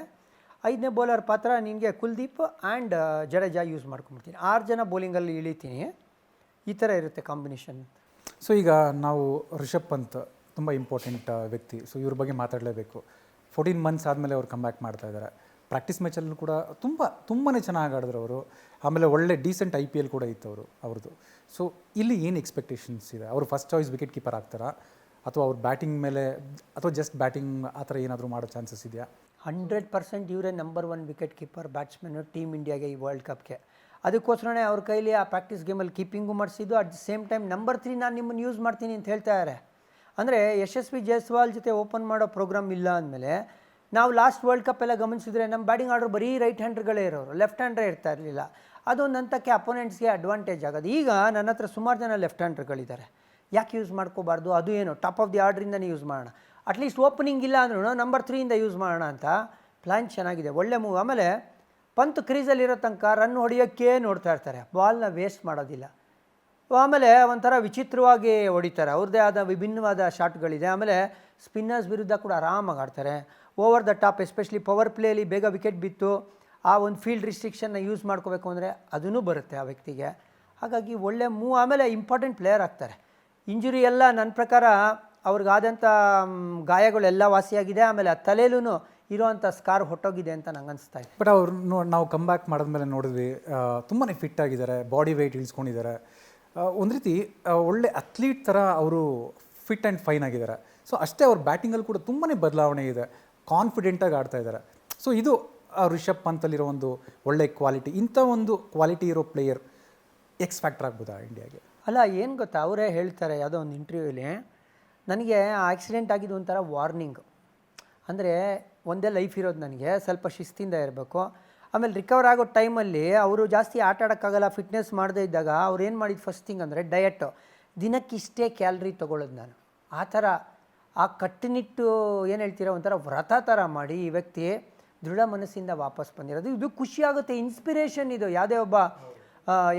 5ನೇ ಬೌಲರ್ ಪಾತ್ರ ನಿನಗೆ ಕುಲ್ದೀಪ್ ಆ್ಯಂಡ್ ಜಡೇಜಾ ಯೂಸ್ ಮಾಡ್ಕೊಂಬಿಡ್ತೀನಿ. 6 ಜನ ಬೌಲಿಂಗಲ್ಲಿ ಇಳಿತೀನಿ. ಈ ಥರ ಇರುತ್ತೆ ಕಾಂಬಿನೇಷನ್. ಸೊ ಈಗ ನಾವು ರಿಷಬ್ ಪಂತ್ ತುಂಬ ಇಂಪಾರ್ಟೆಂಟ್ ವ್ಯಕ್ತಿ. ಸೊ ಇವ್ರ ಬಗ್ಗೆ ಮಾತಾಡಲೇಬೇಕು. 14 ಮಂತ್ಸ್ ಆದಮೇಲೆ ಅವ್ರು ಕಮ್ ಬ್ಯಾಕ್ ಮಾಡ್ತಾ ಇದ್ದಾರೆ. ಪ್ರಾಕ್ಟೀಸ್ ಮ್ಯಾಚಲ್ಲೂ ಕೂಡ ತುಂಬಾ ಚೆನ್ನಾಗಿ ಆಡಿದ್ರು ಅವರು. ಆಮೇಲೆ ಒಳ್ಳೆ ಡೀಸೆಂಟ್ IPL ಕೂಡ ಇತ್ತು ಅವ್ರದ್ದು. ಸೊ ಇಲ್ಲಿ ಏನು ಎಕ್ಸ್ಪೆಕ್ಟೇಷನ್ಸ್ ಇದೆ? ಅವರು ಫಸ್ಟ್ ಚಾಯ್ಸ್ ವಿಕೆಟ್ ಕೀಪರ್ ಆಗ್ತಾರಾ, ಅಥವಾ ಅವ್ರ ಬ್ಯಾಟಿಂಗ್ ಮೇಲೆ, ಅಥವಾ ಜಸ್ಟ್ ಬ್ಯಾಟಿಂಗ್ ಆ ಥರ ಏನಾದರೂ ಮಾಡೋ ಚಾನ್ಸಸ್ ಇದೆಯಾ? 100% ಇವರೇ number 1 wicket keeper batsman team ಇಂಡಿಯಾಗೆ ಈ ವರ್ಲ್ಡ್ ಕಪ್ಗೆ. ಅದಕ್ಕೋಸ್ಕರನೇ ಅವ್ರ ಕೈಲಿ ಆ ಪ್ರಾಕ್ಟೀಸ್ ಗೇಮಲ್ಲಿ ಕೀಪಿಂಗು ಮಾಡಿಸಿದ್ದು. At the same time number 3 ನಾನು ನಿಮ್ಮನ್ನು ಯೂಸ್ ಮಾಡ್ತೀನಿ ಅಂತ ಹೇಳ್ತಾ ಇದ್ದಾರೆ. ಅಂದರೆ ಯಶಸ್ವಿ ಜೈಸ್ವಾಲ್ ಜೊತೆ ಓಪನ್ ಮಾಡೋ ಪ್ರೋಗ್ರಾಮ್ ಇಲ್ಲ ಅಂದಮೇಲೆ, ನಾವು ಲಾಸ್ಟ್ ವರ್ಲ್ಡ್ ಕಪ್ ಎಲ್ಲ ಗಮನಿಸಿದ್ರೆ ನಮ್ಮ ಬ್ಯಾಟಿಂಗ್ ಆರ್ಡರ್ ಬರೀ ರೈಟ್ ಹ್ಯಾಂಡ್ರ್ಗಳೇ ಇರೋರು, ಲೆಫ್ಟ್ ಹ್ಯಾಂಡ್ರೇ ಇರ್ತಾ ಇರಲಿಲ್ಲ. ಅದೊಂದು ಹಂತಕ್ಕೆ ಅಪೋನೆಂಟ್ಸ್ಗೆ ಅಡ್ವಾಂಟೇಜ್ ಆಗೋದು. ಈಗ ನನ್ನ ಹತ್ರ ಸುಮಾರು ಜನ ಲೆಫ್ಟ್ ಹ್ಯಾಂಡ್ರ್ಗಳಿದ್ದಾರೆ. ಯಾಕೆ ಯೂಸ್ ಮಾಡ್ಕೋಬಾರ್ದು? ಅದು ಏನು ಟಾಪ್ ಆಫ್ ದಿ ಆರ್ಡ್ರಿಂದನೇ ಯೂಸ್ ಮಾಡೋಣ. ಅಟ್ಲೀಸ್ಟ್ ಓಪನಿಂಗ್ ಇಲ್ಲ ಅಂದ್ರೂ ನಂಬರ್ 3 ಯೂಸ್ ಮಾಡೋಣ ಅಂತ ಪ್ಲ್ಯಾನ್ ಚೆನ್ನಾಗಿದೆ, ಒಳ್ಳೆ ಮೂವ್. ಆಮೇಲೆ ಪಂತ್ ಕ್ರೀಸಲ್ಲಿರೋ ತನಕ ರನ್ ಹೊಡೆಯೋಕ್ಕೆ ನೋಡ್ತಾ ಇರ್ತಾರೆ, ಬಾಲ್ನ ವೇಸ್ಟ್ ಮಾಡೋದಿಲ್ಲ. ಆಮೇಲೆ ಒಂಥರ ವಿಚಿತ್ರವಾಗಿ ಹೊಡಿತಾರೆ, ಅವ್ರದ್ದೇ ಆದ ವಿಭಿನ್ನವಾದ ಶಾಟ್ಗಳಿದೆ. ಆಮೇಲೆ ಸ್ಪಿನ್ನರ್ಸ್ ವಿರುದ್ಧ ಕೂಡ ಆರಾಮಾಗಿ ಆಡ್ತಾರೆ. Over the top, especially power ಪ್ಲೇಲಿ ಬೇಗ ವಿಕೆಟ್ ಬಿತ್ತು, ಆ ಒಂದು ಫೀಲ್ಡ್ ರಿಸ್ಟ್ರಿಕ್ಷನ್ನ ಯೂಸ್ ಮಾಡ್ಕೋಬೇಕು ಅಂದರೆ ಅದೂ ಬರುತ್ತೆ ಆ ವ್ಯಕ್ತಿಗೆ. ಹಾಗಾಗಿ ಒಳ್ಳೆ ಮೂವ್. ಆಮೇಲೆ ಇಂಪಾರ್ಟೆಂಟ್ ಪ್ಲೇಯರ್ ಆಗ್ತಾರೆ. ಇಂಜುರಿ ಎಲ್ಲ ನನ್ನ ಪ್ರಕಾರ ಅವ್ರಿಗಾದಂಥ ಗಾಯಗಳೆಲ್ಲ ವಾಸಿಯಾಗಿದೆ. ಆಮೇಲೆ ಆ ತಲೆಯಲ್ಲೂ ಇರೋವಂಥ ಸ್ಕಾರ್ ಹೊಟ್ಟೋಗಿದೆ ಅಂತ ನಂಗೆ ಅನಿಸ್ತಾ ಇದೆ. ಬಟ್ ಅವ್ರು ನಾವು ಕಮ್ ಬ್ಯಾಕ್ ಮಾಡಿದ್ಮೇಲೆ ನೋಡಿದ್ವಿ, ತುಂಬಾ ಫಿಟ್ ಆಗಿದ್ದಾರೆ, ಬಾಡಿ ವೆಯ್ಟ್ ಇಳಿಸ್ಕೊಂಡಿದ್ದಾರೆ. ಒಂದು ರೀತಿ ಒಳ್ಳೆ ಅಥ್ಲೀಟ್ ಥರ ಅವರು ಫಿಟ್ ಆ್ಯಂಡ್ ಫೈನ್ ಆಗಿದ್ದಾರೆ. ಸೊ ಅಷ್ಟೇ ಅವ್ರ ಬ್ಯಾಟಿಂಗಲ್ಲಿ ಕೂಡ ತುಂಬಾ ಬದಲಾವಣೆ ಇದೆ, ಕಾನ್ಫಿಡೆಂಟಾಗಿ ಆಡ್ತಾ ಇದ್ದಾರೆ. ಸೊ ಇದು ರಿಷಬ್ ಪಂತಲ್ಲಿರೋ ಒಂದು ಒಳ್ಳೆ ಕ್ವಾಲಿಟಿ. ಇಂಥ ಒಂದು ಕ್ವಾಲಿಟಿ ಇರೋ ಪ್ಲೇಯರ್ ಫ್ಯಾಕ್ಟರ್ ಆಗ್ಬೋದಾ ಇಂಡಿಯಾಗೆ? ಅಲ್ಲ, ಏನು ಗೊತ್ತಾ, ಅವರೇ ಹೇಳ್ತಾರೆ ಯಾವುದೋ ಒಂದು ಇಂಟರ್ವ್ಯೂಲಿ, ನನಗೆ ಆ ಆಕ್ಸಿಡೆಂಟ್ ಆಗಿದ್ದು ಒಂಥರ ವಾರ್ನಿಂಗ್. ಅಂದರೆ ಒಂದೇ ಲೈಫ್ ಇರೋದು, ನನಗೆ ಸ್ವಲ್ಪ ಶಿಸ್ತಿಂದ ಇರಬೇಕು. ಆಮೇಲೆ ರಿಕವರ್ ಆಗೋ ಟೈಮಲ್ಲಿ ಅವರು ಜಾಸ್ತಿ ಆಟ ಆಡೋಕ್ಕಾಗಲ್ಲ, ಫಿಟ್ನೆಸ್ ಮಾಡದೇ ಇದ್ದಾಗ ಅವ್ರು ಏನು ಮಾಡಿದ್ದು ಫಸ್ಟ್ ಥಿಂಗ್ ಅಂದರೆ ಡಯಟು. ದಿನಕ್ಕಿಷ್ಟೇ ಕ್ಯಾಲ್ರಿ ತೊಗೊಳ್ಳೋದು ನಾನು. ಆ ಥರ ಆ ಕಟ್ಟುನಿಟ್ಟು ಏನು ಹೇಳ್ತೀರಾ, ಒಂಥರ ವ್ರತ ಥರ ಮಾಡಿ ಈ ವ್ಯಕ್ತಿ ದೃಢ ಮನಸ್ಸಿಂದ ವಾಪಸ್ ಬಂದಿರೋದು. ಇದು ಖುಷಿಯಾಗುತ್ತೆ, ಇನ್ಸ್ಪಿರೇಷನ್ ಇದು ಯಾವುದೇ ಒಬ್ಬ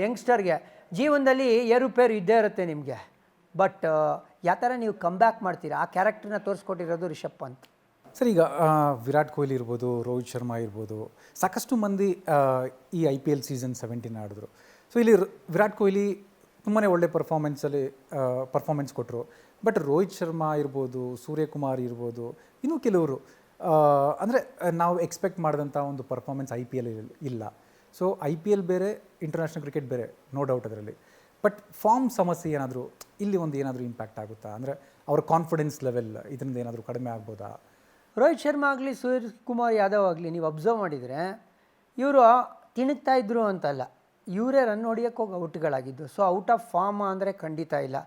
ಯಂಗ್ಸ್ಟರ್ಗೆ. ಜೀವನದಲ್ಲಿ ಏರುಪೇರು ಇದ್ದೇ ಇರುತ್ತೆ ನಿಮಗೆ, ಬಟ್ ಯಾವ ಥರ ನೀವು ಕಮ್ ಬ್ಯಾಕ್ ಮಾಡ್ತೀರಾ, ಆ ಕ್ಯಾರೆಕ್ಟರ್ನ ತೋರಿಸ್ಕೊಟ್ಟಿರೋದು ರಿಷಬ್ ಪಂತ್. ಸರ್, ಈಗ ವಿರಾಟ್ ಕೊಹ್ಲಿ ಇರ್ಬೋದು, ರೋಹಿತ್ ಶರ್ಮಾ ಇರ್ಬೋದು, ಸಾಕಷ್ಟು ಮಂದಿ ಈ IPL ಸೀಸನ್ 17 ಆಡಿದ್ರು. ಸೊ ಇಲ್ಲಿ ವಿರಾಟ್ ಕೊಹ್ಲಿ ತುಂಬಾ ಒಳ್ಳೆ ಪರ್ಫಾರ್ಮೆನ್ಸ್ ಕೊಟ್ಟರು. ಬಟ್ ರೋಹಿತ್ ಶರ್ಮಾ ಇರ್ಬೋದು, ಸೂರ್ಯಕುಮಾರ್ ಇರ್ಬೋದು, ಇನ್ನೂ ಕೆಲವರು ಅಂದರೆ ನಾವು ಎಕ್ಸ್ಪೆಕ್ಟ್ ಮಾಡಿದಂಥ ಒಂದು ಪರ್ಫಾರ್ಮೆನ್ಸ್ IPL ಇಲ್ಲ. ಸೊ IPL ಬೇರೆ, ಇಂಟರ್ನ್ಯಾಷನಲ್ ಕ್ರಿಕೆಟ್ ಬೇರೆ, ನೋ ಡೌಟ್ ಅದರಲ್ಲಿ. ಬಟ್ ಫಾರ್ಮ್ ಸಮಸ್ಯೆ ಏನಾದರೂ ಇಲ್ಲಿ ಒಂದು ಏನಾದರೂ ಇಂಪ್ಯಾಕ್ಟ್ ಆಗುತ್ತಾ? ಅಂದರೆ ಅವ್ರ ಕಾನ್ಫಿಡೆನ್ಸ್ ಲೆವೆಲ್ ಇದರಿಂದ ಏನಾದರೂ ಕಡಿಮೆ ಆಗ್ಬೋದಾ? ರೋಹಿತ್ ಶರ್ಮಾ ಆಗಲಿ, ಸೂರ್ಯಕುಮಾರ್ ಯಾದವ್ ಆಗಲಿ, ನೀವು ಅಬ್ಸರ್ವ್ ಮಾಡಿದರೆ ಇವರು ತಿಣುಕ್ತಾ ಇದ್ರು ಅಂತಲ್ಲ, ಇವರೇ ರನ್ ಹೊಡಿಯೋಕ್ಕೆ ಹೋಗಿ ಔಟ್ಗಳಾಗಿದ್ದು. ಸೊ ಔಟ್ ಆಫ್ ಫಾರ್ಮ್ ಅಂದರೆ ಖಂಡಿತ ಇಲ್ಲ.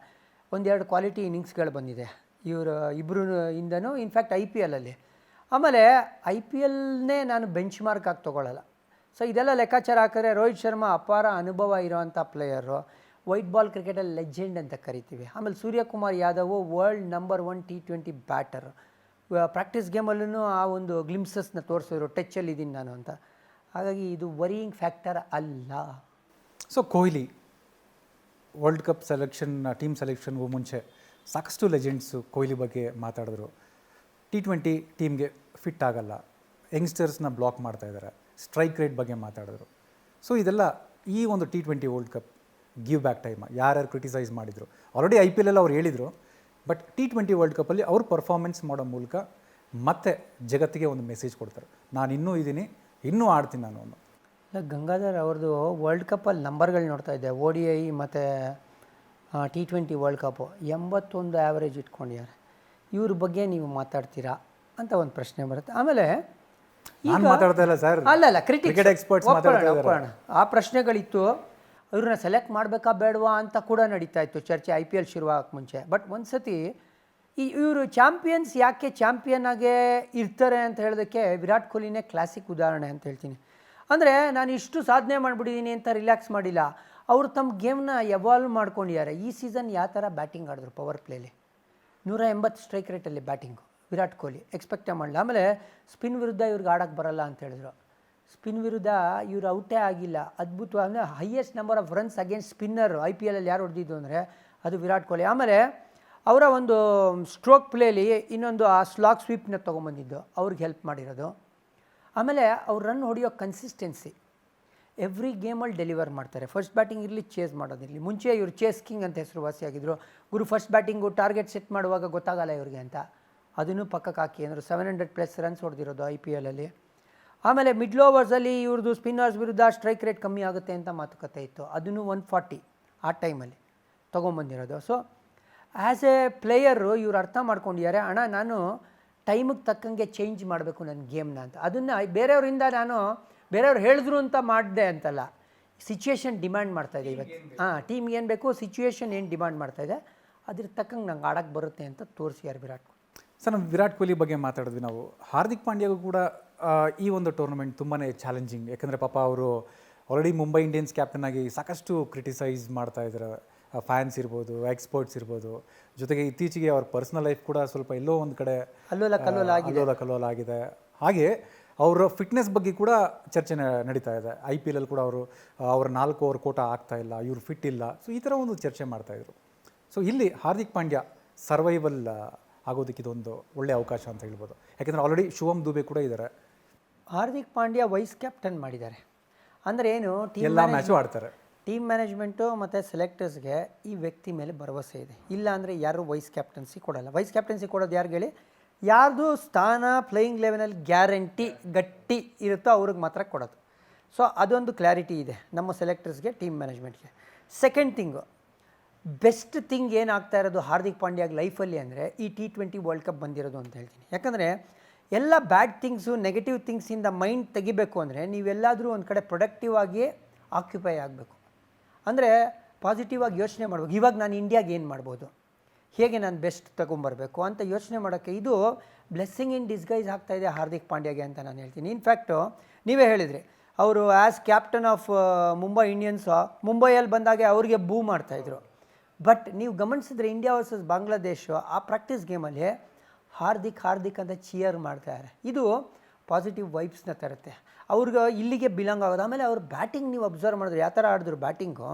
ಒಂದೆರಡು ಕ್ವಾಲಿಟಿ ಇನ್ನಿಂಗ್ಸ್ಗಳು ಬಂದಿದೆ ಇವರು ಇಬ್ಬರು ಇಂದನೂ, ಇನ್ಫ್ಯಾಕ್ಟ್ IPLಲ್ಲಿ. ಆಮೇಲೆ IPLನೇ ನಾನು ಬೆಂಚ್ ಮಾರ್ಕ್ ಆಗಿ ತೊಗೊಳ್ಳಲ್ಲ. ಸೊ ಇದೆಲ್ಲ ಲೆಕ್ಕಾಚಾರ ಹಾಕಿದ್ರೆ ರೋಹಿತ್ ಶರ್ಮಾ ಅಪಾರ ಅನುಭವ ಇರೋವಂಥ ಪ್ಲೇಯರು, ವೈಟ್ ಬಾಲ್ ಕ್ರಿಕೆಟಲ್ಲಿ ಲೆಜೆಂಡ್ ಅಂತ ಕರಿತೀವಿ. ಆಮೇಲೆ Suryakumar Yadav world number 1 T20 batter. Practice ಗೇಮಲ್ಲೂ ಆ ಒಂದು ಗ್ಲಿಮ್ಸಸ್ನ ತೋರಿಸಿದ್ರು, ಟಚ್ಚಲ್ಲಿದ್ದೀನಿ ನಾನು ಅಂತ. ಹಾಗಾಗಿ ಇದು ವರಿಯಿಂಗ್ ಫ್ಯಾಕ್ಟರ್ ಅಲ್ಲ. So Kohli world cup team ಸೆಲೆಕ್ಷನ್ಗೂ ಮುಂಚೆ ಸಾಕಷ್ಟು ಲೆಜೆಂಡ್ಸು ಕೊಹ್ಲಿ ಬಗ್ಗೆ ಮಾತಾಡಿದ್ರು. T20 ಟೀಮ್ಗೆ ಫಿಟ್ ಆಗಲ್ಲ, ಯಂಗ್ಸ್ಟರ್ಸ್ನ ಬ್ಲಾಕ್ ಮಾಡ್ತಾ ಇದ್ದಾರೆ, ಸ್ಟ್ರೈಕ್ ರೇಟ್ ಬಗ್ಗೆ ಮಾತಾಡಿದ್ರು. ಸೊ ಇದೆಲ್ಲ ಈ ಒಂದು T20 world cup give back time. ಯಾರ್ಯಾರು ಕ್ರಿಟಿಸೈಸ್ ಮಾಡಿದರು, ಆಲ್ರೆಡಿ IPL ಅವ್ರು ಹೇಳಿದರು. ಬಟ್ T20 ವರ್ಲ್ಡ್ ಕಪ್ಪಲ್ಲಿ ಅವ್ರು ಪರ್ಫಾರ್ಮೆನ್ಸ್ ಮಾಡೋ ಮೂಲಕ ಮತ್ತೆ ಜಗತ್ತಿಗೆ ಒಂದು ಮೆಸೇಜ್ ಕೊಡ್ತಾರೆ, ನಾನು ಇನ್ನೂ ಇದ್ದೀನಿ, ಇನ್ನೂ ಆಡ್ತೀನಿ ನಾನು. ಗಂಗಾಧರ್ ಅವ್ರದ್ದು ವರ್ಲ್ಡ್ ಕಪ್ಪಲ್ಲಿ ನಂಬರ್ಗಳು ನೋಡ್ತಾ ಇದ್ದೆ, ODI ಮತ್ತು T20 ವರ್ಲ್ಡ್ ಕಪ್ಪು 81 ಆ್ಯಾವ್ರೇಜ್ ಇಟ್ಕೊಂಡಿದ್ದಾರೆ. ಇವ್ರ ಬಗ್ಗೆ ನೀವು ಮಾತಾಡ್ತೀರಾ ಅಂತ ಒಂದು ಪ್ರಶ್ನೆ ಬರುತ್ತೆ. ಆಮೇಲೆ ಮಾತಾಡ್ತಾ ಇಲ್ಲ ಸರ್, ಅಲ್ಲ ಕ್ರಿಕೆಟ್ ಎಕ್ಸ್ಪರ್ಟ್ಸ್ ಮಾತಾಡ್ತಾರೆ. ಆ ಪ್ರಶ್ನೆಗಳಿತ್ತು, ಇವ್ರನ್ನ ಸೆಲೆಕ್ಟ್ ಮಾಡಬೇಕಾ ಬೇಡವಾ ಅಂತ ಕೂಡ ನಡೀತಾ ಇತ್ತು ಚರ್ಚೆ IPL ಶುರುವಾಗಕ್ಕೆ ಮುಂಚೆ. ಬಟ್ ಒಂದು ಸತಿ ಇವರು ಚಾಂಪಿಯನ್ಸ್ ಯಾಕೆ ಚಾಂಪಿಯನ್ ಆಗೇ ಇರ್ತಾರೆ ಅಂತ ಹೇಳೋದಕ್ಕೆ ವಿರಾಟ್ ಕೊಹ್ಲಿನೇ ಕ್ಲಾಸಿಕ್ ಉದಾಹರಣೆ ಅಂತ ಹೇಳ್ತೀನಿ. ಅಂದರೆ ನಾನು ಇಷ್ಟು ಸಾಧನೆ ಮಾಡಿಬಿಟ್ಟಿದ್ದೀನಿ ಅಂತ ರಿಲ್ಯಾಕ್ಸ್ ಮಾಡಿಲ್ಲ, ಅವರು ತಮ್ಮ ಗೇಮ್ನ ಎವಾಲ್ವ್ ಮಾಡ್ಕೊಂಡಿದ್ದಾರೆ. ಈ ಸೀಸನ್ ಯಾವ ಥರ ಬ್ಯಾಟಿಂಗ್ ಆಡಿದ್ರು, ಪವರ್ ಪ್ಲೇಲಿ 180 ಸ್ಟ್ರೈಕ್ ರೇಟಲ್ಲಿ ಬ್ಯಾಟಿಂಗು ವಿರಾಟ್ ಕೊಹ್ಲಿ, ಎಕ್ಸ್ಪೆಕ್ಟೇ ಮಾಡಲಿಲ್ಲ. ಆಮೇಲೆ ಸ್ಪಿನ್ ವಿರುದ್ಧ ಇವ್ರಿಗೆ ಆಡೋಕ್ಕೆ ಬರಲ್ಲ ಅಂತ ಹೇಳಿದ್ರು. ಸ್ಪಿನ್ ವಿರುದ್ಧ ಇವರು ಔಟೇ ಆಗಿಲ್ಲ, ಅದ್ಭುತವಾಗಿ. Highest number of runs against spinner IPLಲ್ಲಿ ಯಾರು ಹೊಡೆದಿದ್ದು ಅಂದರೆ ಅದು ವಿರಾಟ್ ಕೊಹ್ಲಿ. ಆಮೇಲೆ ಅವರ ಒಂದು ಸ್ಟ್ರೋಕ್ ಪ್ಲೇಲಿ ಇನ್ನೊಂದು ಆ ಸ್ಲಾಗ್ ಸ್ವೀಪ್ನ ತೊಗೊಂಬಂದಿದ್ದು ಅವ್ರಿಗೆ ಹೆಲ್ಪ್ ಮಾಡಿರೋದು. ಆಮೇಲೆ ಅವ್ರು ರನ್ ಹೊಡೆಯೋ ಕನ್ಸಿಸ್ಟೆನ್ಸಿ ಎವ್ರಿ ಗೇಮಲ್ಲಿ ಡೆಲಿವರ್ ಮಾಡ್ತಾರೆ. ಫಸ್ಟ್ ಬ್ಯಾಟಿಂಗ್ ಇರಲಿ, ಚೇಸ್ ಮಾಡೋದಿರಲಿ. ಮುಂಚೆ ಇವರು ಚೇಸ್ ಕಿಂಗ್ ಅಂತ ಹೆಸರುವಾಸಿಯಾಗಿದ್ದರು. ಗುರು ಫಸ್ಟ್ ಬ್ಯಾಟಿಂಗು ಟಾರ್ಗೆಟ್ ಸೆಟ್ ಮಾಡುವಾಗ ಗೊತ್ತಾಗಲ್ಲ ಇವ್ರಿಗೆ ಅಂತ, ಅದನ್ನು ಪಕ್ಕಕ್ಕೆ ಹಾಕಿ ಅಂದರು. 700+ ರನ್ಸ್ ಹೊಡೆದಿರೋದು IPL ಅಲ್ಲಿ. ಆಮೇಲೆ ಮಿಡ್ಲ್ ಓವರ್ಸಲ್ಲಿ ಇವ್ರದ್ದು ಸ್ಪಿನ್ನರ್ಸ್ ವಿರುದ್ಧ ಸ್ಟ್ರೈಕ್ ರೇಟ್ ಕಮ್ಮಿ ಆಗುತ್ತೆ ಅಂತ ಮಾತುಕತೆ ಇತ್ತು, ಅದನ್ನು 140 ಆ ಟೈಮಲ್ಲಿ ತೊಗೊಂಬಂದಿರೋದು. ಸೊ ಆ್ಯಸ್ ಎ ಪ್ಲೇಯರು ಇವ್ರು ಅರ್ಥ ಮಾಡ್ಕೊಂಡಿದ್ದಾರೆ, ಅಣ್ಣ ನಾನು ಟೈಮಿಗೆ ತಕ್ಕಂಗೆ ಚೇಂಜ್ ಮಾಡಬೇಕು ನನ್ನ ಗೇಮ್ನ ಅಂತ. ಅದನ್ನು ಬೇರೆಯವರಿಂದ ನಾನು ಬೇರೆಯವ್ರು ಹೇಳಿದ್ರು ಅಂತ ಮಾಡಿದೆ ಅಂತಲ್ಲ, ಸಿಚುವೇಶನ್ ಡಿಮ್ಯಾಂಡ್ ಮಾಡ್ತಾಯಿದೆ ಇವತ್ತು. ಟೀಮ್ಗೆ ಏನು ಬೇಕು, ಸಿಚುವೇಶನ್ ಏನು ಡಿಮ್ಯಾಂಡ್ ಮಾಡ್ತಾಯಿದೆ, ಅದ್ರ ತಕ್ಕಂಗೆ ನಂಗೆ ಆಡೋಕ್ಕೆ ಬರುತ್ತೆ ಅಂತ ತೋರಿಸಿದ್ದಾರೆ ವಿರಾಟ್ ಕೊಹ್ಲಿ. ಸರ್, ನಮ್ಮ ವಿರಾಟ್ ಕೊಹ್ಲಿ ಬಗ್ಗೆ ಮಾತಾಡಿದ್ವಿ ನಾವು. ಹಾರ್ದಿಕ್ ಪಾಂಡ್ಯಗೂ ಕೂಡ ಈ ಒಂದು ಟೂರ್ನಮೆಂಟ್ ತುಂಬಾ ಚಾಲೆಂಜಿಂಗ್. ಯಾಕಂದರೆ ಪಾಪ ಅವರು ಆಲ್ರೆಡಿ ಮುಂಬೈ ಇಂಡಿಯನ್ಸ್ ಕ್ಯಾಪ್ಟನ್ ಆಗಿ ಸಾಕಷ್ಟು ಕ್ರಿಟಿಸೈಸ್ ಮಾಡ್ತಾ ಇದ್ದಾರೆ. ಫ್ಯಾನ್ಸ್ ಇರ್ಬೋದು, ಎಕ್ಸ್ಪರ್ಟ್ಸ್ ಇರ್ಬೋದು, ಜೊತೆಗೆ ಇತ್ತೀಚೆಗೆ ಅವ್ರ ಪರ್ಸ್ನಲ್ ಲೈಫ್ ಕೂಡ ಸ್ವಲ್ಪ ಎಲ್ಲೋ ಒಂದು ಕಡೆ ಅಲ್ಲೋಲ ಕಲ್ಲೋಲ ಆಗಿದೆ. ಹಾಗೆ ಅವರ ಫಿಟ್ನೆಸ್ ಬಗ್ಗೆ ಕೂಡ ಚರ್ಚೆ ನಡೀತಾ ಇದೆ. IPL ಅಲ್ಲಿ ಕೂಡ ಅವರ 4 ಓವರ್ ಕೋಟ ಆಗ್ತಾ ಇಲ್ಲ, ಇವ್ರು ಫಿಟ್ ಇಲ್ಲ. ಸೊ ಈ ಥರ ಒಂದು ಚರ್ಚೆ ಮಾಡ್ತಾಯಿದ್ರು. ಸೊ ಇಲ್ಲಿ ಹಾರ್ದಿಕ್ ಪಾಂಡ್ಯ ಸರ್ವೈವಲ್ ಆಗೋದಕ್ಕೆ ಇದೊಂದು ಒಳ್ಳೆಯ ಅವಕಾಶ ಅಂತ ಹೇಳ್ಬೋದು. ಯಾಕೆಂದರೆ ಆಲ್ರೆಡಿ ಶಿವಮ್ ದುಬೆ ಕೂಡ ಇದ್ದಾರೆ. ಹಾರ್ದಿಕ್ ಪಾಂಡ್ಯ ವೈಸ್ ಕ್ಯಾಪ್ಟನ್ ಮಾಡಿದ್ದಾರೆ ಅಂದರೆ ಏನು, ಎಲ್ಲ ಮ್ಯಾಚು ಆಡ್ತಾರೆ. ಟೀಮ್ ಮ್ಯಾನೇಜ್ಮೆಂಟು ಮತ್ತು ಸೆಲೆಕ್ಟರ್ಸ್ಗೆ ಈ ವ್ಯಕ್ತಿ ಮೇಲೆ ಭರವಸೆ ಇದೆ. ಇಲ್ಲ ಅಂದರೆ ಯಾರು ವೈಸ್ ಕ್ಯಾಪ್ಟನ್ಸಿ ಕೊಡೋಲ್ಲ. ವೈಸ್ ಕ್ಯಾಪ್ಟನ್ಸಿ ಕೊಡೋದು ಯಾರು ಹೇಳಿ, ಯಾರ್ದು ಸ್ಥಾನ ಪ್ಲೇಯಿಂಗ್ ಲೆವೆನಲ್ಲಿ ಗ್ಯಾರಂಟಿ ಗಟ್ಟಿ ಇರುತ್ತೋ ಅವ್ರಿಗೆ ಮಾತ್ರ ಕೊಡೋದು. ಸೊ ಅದೊಂದು ಕ್ಲಾರಿಟಿ ಇದೆ ನಮ್ಮ ಸೆಲೆಕ್ಟರ್ಸ್ಗೆ, ಟೀಮ್ ಮ್ಯಾನೇಜ್ಮೆಂಟ್ಗೆ. ಸೆಕೆಂಡ್ ಥಿಂಗು, ಬೆಸ್ಟ್ ಥಿಂಗ್ ಏನಾಗ್ತಾ ಇರೋದು ಹಾರ್ದಿಕ್ ಪಾಂಡ್ಯಾಗ ಲೈಫಲ್ಲಿ ಅಂದರೆ ಈ T20 ವರ್ಲ್ಡ್ ಕಪ್ ಬಂದಿರೋದು ಅಂತ ಹೇಳ್ತೀನಿ. ಯಾಕಂದರೆ ಎಲ್ಲ ಬ್ಯಾಡ್ ಥಿಂಗ್ಸು, ನೆಗೆಟಿವ್ ಥಿಂಗ್ಸಿಂದ ಮೈಂಡ್ ತೆಗಿಬೇಕು ಅಂದರೆ ನೀವೆಲ್ಲಾದರೂ ಒಂದು ಕಡೆ ಪ್ರೊಡಕ್ಟಿವ್ ಆಗಿ ಆಕ್ಯುಪೈ ಆಗಬೇಕು. ಅಂದರೆ ಪಾಸಿಟಿವ್ ಆಗಿ ಯೋಚನೆ ಮಾಡಬೇಕು. ಇವಾಗ ನಾನು ಇಂಡಿಯಾಗೆ ಏನು ಮಾಡ್ಬೋದು, ಹೇಗೆ ನಾನು ಬೆಸ್ಟ್ ತೊಗೊಂಬರ್ಬೇಕು ಅಂತ ಯೋಚನೆ ಮಾಡೋಕ್ಕೆ ಇದು ಬ್ಲೆಸ್ಸಿಂಗ್ ಇನ್ ಡಿಸ್ಗೈಸ್ ಆಗ್ತಾಯಿದೆ ಹಾರ್ದಿಕ್ ಪಾಂಡ್ಯಗೆ ಅಂತ ನಾನು ಹೇಳ್ತೀನಿ. ಇನ್ಫ್ಯಾಕ್ಟು ನೀವೇ ಹೇಳಿದ್ರಿ, ಅವರು as captain of Mumbai Indians ಮುಂಬೈಯಲ್ಲಿ ಬಂದಾಗ ಅವ್ರಿಗೆ ಬೂ ಮಾಡ್ತಾಯಿದ್ರು. ಬಟ್ ನೀವು ಗಮನಿಸಿದ್ರೆ ಇಂಡಿಯಾ ವರ್ಸಸ್ ಬಾಂಗ್ಲಾದೇಶ್ ಆ ಪ್ರಾಕ್ಟೀಸ್ ಗೇಮಲ್ಲಿ ಹಾರ್ದಿಕ್ ಅಂತ ಚಿಯರ್ ಮಾಡ್ತಾರೆ. ಇದು ಪಾಸಿಟಿವ್ ವೈಬ್ಸ್ನ ತರುತ್ತೆ, ಅವ್ರಿಗೆ ಇಲ್ಲಿಗೆ ಬಿಲಾಂಗ್ ಆಗೋದು. ಆಮೇಲೆ ಅವ್ರ ಬ್ಯಾಟಿಂಗ್ ನೀವು ಅಬ್ಸರ್ವ್ ಮಾಡಿದ್ರೆ ಯಾವ ಥರ ಆಡಿದ್ರು ಬ್ಯಾಟಿಂಗು,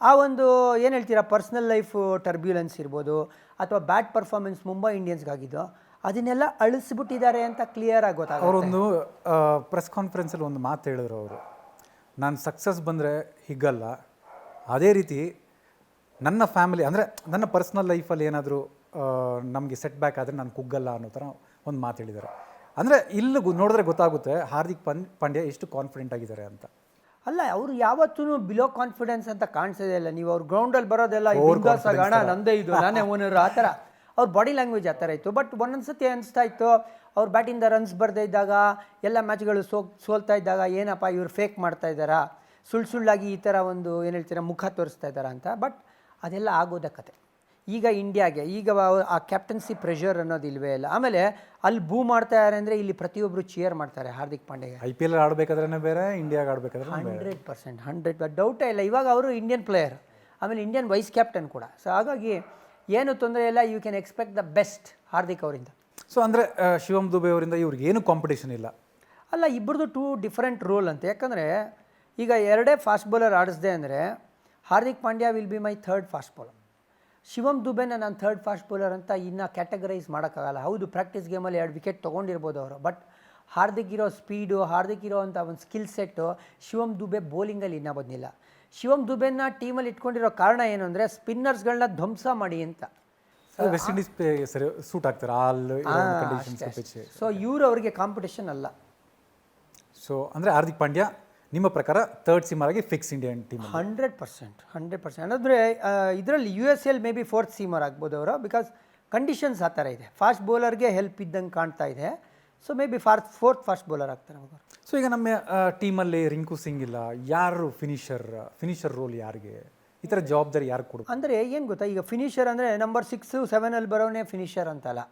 ಆ ಒಂದು ಏನು ಹೇಳ್ತೀರಾ ಪರ್ಸ್ನಲ್ ಲೈಫ್ ಟರ್ಬ್ಯುಲೆನ್ಸ್ ಇರ್ಬೋದು ಅಥವಾ ಬ್ಯಾಟ್ ಪರ್ಫಾರ್ಮೆನ್ಸ್ ಮುಂಬೈ ಇಂಡಿಯನ್ಸ್ಗಾಗಿದ್ದು ಅದನ್ನೆಲ್ಲ ಅಳಿಸ್ಬಿಟ್ಟಿದ್ದಾರೆ ಅಂತ ಕ್ಲಿಯರ್ ಆಗಿ ಗೊತ್ತಾಗುತ್ತೆ. ಅವರೊಂದು ಪ್ರೆಸ್ ಕಾನ್ಫರೆನ್ಸಲ್ಲಿ ಒಂದು ಮಾತು ಹೇಳಿದ್ರು ಅವರು, ನಾನು ಸಕ್ಸಸ್ ಬಂದರೆ ಹಿಗ್ಗಲ್ಲ, ಅದೇ ರೀತಿ ನನ್ನ ಫ್ಯಾಮಿಲಿ ಅಂದರೆ ನನ್ನ ಪರ್ಸ್ನಲ್ ಲೈಫಲ್ಲಿ ಏನಾದರೂ ನಮಗೆ ಸೆಟ್ ಬ್ಯಾಕ್ ಆದರೆ ನಾನು ಕುಗ್ಗಲ್ಲ ಅನ್ನೋ ಥರ ಒಂದು ಮಾತು ಹೇಳಿದ್ದಾರೆ. ಅಂದರೆ ಇಲ್ಲಿ ನೋಡಿದ್ರೆ ಗೊತ್ತಾಗುತ್ತೆ ಹಾರ್ದಿಕ್ ಪಾಂಡ್ಯ ಎಷ್ಟು ಕಾನ್ಫಿಡೆಂಟ್ ಆಗಿದ್ದಾರೆ ಅಂತ. ಅಲ್ಲ, ಅವರು ಯಾವತ್ತೂ ಬಿಲೋ ಕಾನ್ಫಿಡೆನ್ಸ್ ಅಂತ ಕಾಣಿಸೋದೇ ಇಲ್ಲ. ನೀವು ಅವ್ರ ಗ್ರೌಂಡಲ್ಲಿ ಬರೋದೆಲ್ಲ ಹಣ ನಂದೇ ಇದು, ನಾನೇ ಓನರು, ಆ ಥರ ಅವ್ರ ಬಾಡಿ ಲ್ಯಾಂಗ್ವೇಜ್ ಆ ಥರ ಇತ್ತು. ಬಟ್ ಒಂದೊಂದು ಸತಿ ಅನಿಸ್ತಾ ಇತ್ತು ಅವ್ರ ಬ್ಯಾಟಿಂದ ರನ್ಸ್ ಬರ್ದೇ ಇದ್ದಾಗ, ಎಲ್ಲ ಮ್ಯಾಚ್ಗಳು ಸೋಲ್ತಾ ಇದ್ದಾಗ ಏನಪ್ಪ ಇವ್ರು ಫೇಕ್ ಮಾಡ್ತಾ ಇದ್ದಾರಾ, ಸುಳ್ಳಾಗಿ ಈ ಥರ ಒಂದು ಏನು ಹೇಳ್ತೀರಾ ಮುಖ ತೋರಿಸ್ತಾ ಇದ್ದಾರಾ ಅಂತ. ಬಟ್ ಅದೆಲ್ಲ ಆಗೋದ ಕತೆ. ಈಗ ಇಂಡಿಯಾಗೆ ಈಗ ಆ ಕ್ಯಾಪ್ಟನ್ಸಿ ಪ್ರೆಷರ್ ಅನ್ನೋದು ಇಲ್ವೇ ಇಲ್ಲ. ಆಮೇಲೆ ಅಲ್ಲಿ ಬೂ ಮಾಡ್ತಾ ಇದ್ದಾರೆ ಅಂದರೆ ಇಲ್ಲಿ ಪ್ರತಿಯೊಬ್ಬರು ಚಿಯರ್ ಮಾಡ್ತಾರೆ ಹಾರ್ದಿಕ್ ಪಾಂಡ್ಯಗೆ. IPL ಆಡಬೇಕಾದ್ರೆ ಬೇರೆ, ಇಂಡಿಯಾಗೆ ಆಡಬೇಕಾದ್ರೆ 100% ಡೌಟೇ ಇಲ್ಲ. ಇವಾಗ ಅವರು ಇಂಡಿಯನ್ ಪ್ಲೇಯರ್, ಆಮೇಲೆ ಇಂಡಿಯನ್ ವೈಸ್ ಕ್ಯಾಪ್ಟನ್ ಕೂಡ. ಸೊ ಹಾಗಾಗಿ ಏನು ತೊಂದರೆ ಇಲ್ಲ, you can expect the best Hardik ಅವರಿಂದ. ಸೊ ಅಂದರೆ ಶಿವಮ್ ದುಬೆ ಅವರಿಂದ ಇವ್ರಿಗೆ ಏನು ಕಾಂಪಿಟೇಷನ್ ಇಲ್ಲ. ಅಲ್ಲ, ಇಬ್ಬರದು 2 ಡಿಫರೆಂಟ್ ರೋಲ್ ಅಂತ. ಯಾಕಂದರೆ ಈಗ ಎರಡೇ ಫಾಸ್ಟ್ ಬೌಲರ್ ಆಡಿಸ್ದೆ ಅಂದರೆ Hardik Pandya will be my 3rd fast bowler. Shivam ದುಬೆನ ನಾನು 3rd ಫಾಸ್ಟ್ ಬೌಲರ್ ಅಂತ ಇನ್ನೂ ಕ್ಯಾಟಗರೈಸ್ ಮಾಡೋಕ್ಕಾಗಲ್ಲ. ಹೌದು, ಪ್ರಾಕ್ಟೀಸ್ ಗೇಮಲ್ಲಿ 2 ವಿಕೆಟ್ ತೊಗೊಂಡಿರ್ಬೋದು ಅವರು. ಬಟ್ ಹಾರ್ದಿಕ್ ಇರೋ ಸ್ಪೀಡು, ಹಾರ್ದಿಕ್ ಇರೋ ಅಂಥ ಒಂದು ಸ್ಕಿಲ್ ಸೆಟ್ಟು ಶಿವಮ್ ದುಬೆ ಬೌಲಿಂಗಲ್ಲಿ ಇನ್ನೂ ಬಂದಿಲ್ಲ. ಶಿವಮ್ ದುಬೆನ ಟೀಮಲ್ಲಿ ಇಟ್ಕೊಂಡಿರೋ ಕಾರಣ ಏನು ಅಂದರೆ ಸ್ಪಿನ್ನರ್ಸ್ಗಳನ್ನ ಧ್ವಂಸ ಮಾಡಿ ಅಂತ. ವೆಸ್ಟ್ ಇಂಡೀಸ್ ಸರಿ ಸೂಟ್ ಆಗ್ತಾರೆ ಸೊ ಇವರು ಅವರಿಗೆ ಕಾಂಪಿಟೇಷನ್ ಅಲ್ಲ. ಸೊ ಅಂದರೆ ಹಾರ್ದಿಕ್ ಪಾಂಡ್ಯ ನಿಮ್ಮ ಪ್ರಕಾರ 3rd ಸೀಮರ್ ಆಗಿ ಫಿಕ್ಸ್ ಇಂಡಿಯನ್ ಟೀಮ್ 100%. ಅಂದರೆ ಇದರಲ್ಲಿ USL ಮೇ ಬಿ 4th ಸೀಮರ್ ಆಗ್ಬೋದು ಅವರು, ಬಿಕಾಸ್ ಕಂಡೀಷನ್ಸ್ ಆ ಥರ ಇದೆ. ಫಾಸ್ಟ್ ಬೌಲರ್ಗೆ ಹೆಲ್ಪ್ ಇದ್ದಂಗೆ ಕಾಣ್ತಾ ಇದೆ. So may be 4th fast bowler ಆಗ್ತಾರೆ ಅವರು. ಸೊ ಈಗ ನಮ್ಮ ಟೀಮಲ್ಲಿ ರಿಂಕು ಸಿಂಗ್ ಇಲ್ಲ, ಯಾರು ಫಿನಿಷರ್ ರೋಲ್ ಯಾರಿಗೆ, ಈ ಥರ ಜವಾಬ್ದಾರಿ ಯಾರು ಕೊಡು ಅಂದರೆ ಏನು ಗೊತ್ತಾ, ಈಗ ಫಿನಿಷರ್ ಅಂದರೆ ನಂಬರ್ 6, 7 ಬರೋನೇ ಫಿನಿಷರ್ ಅಂತಲ್ಲ.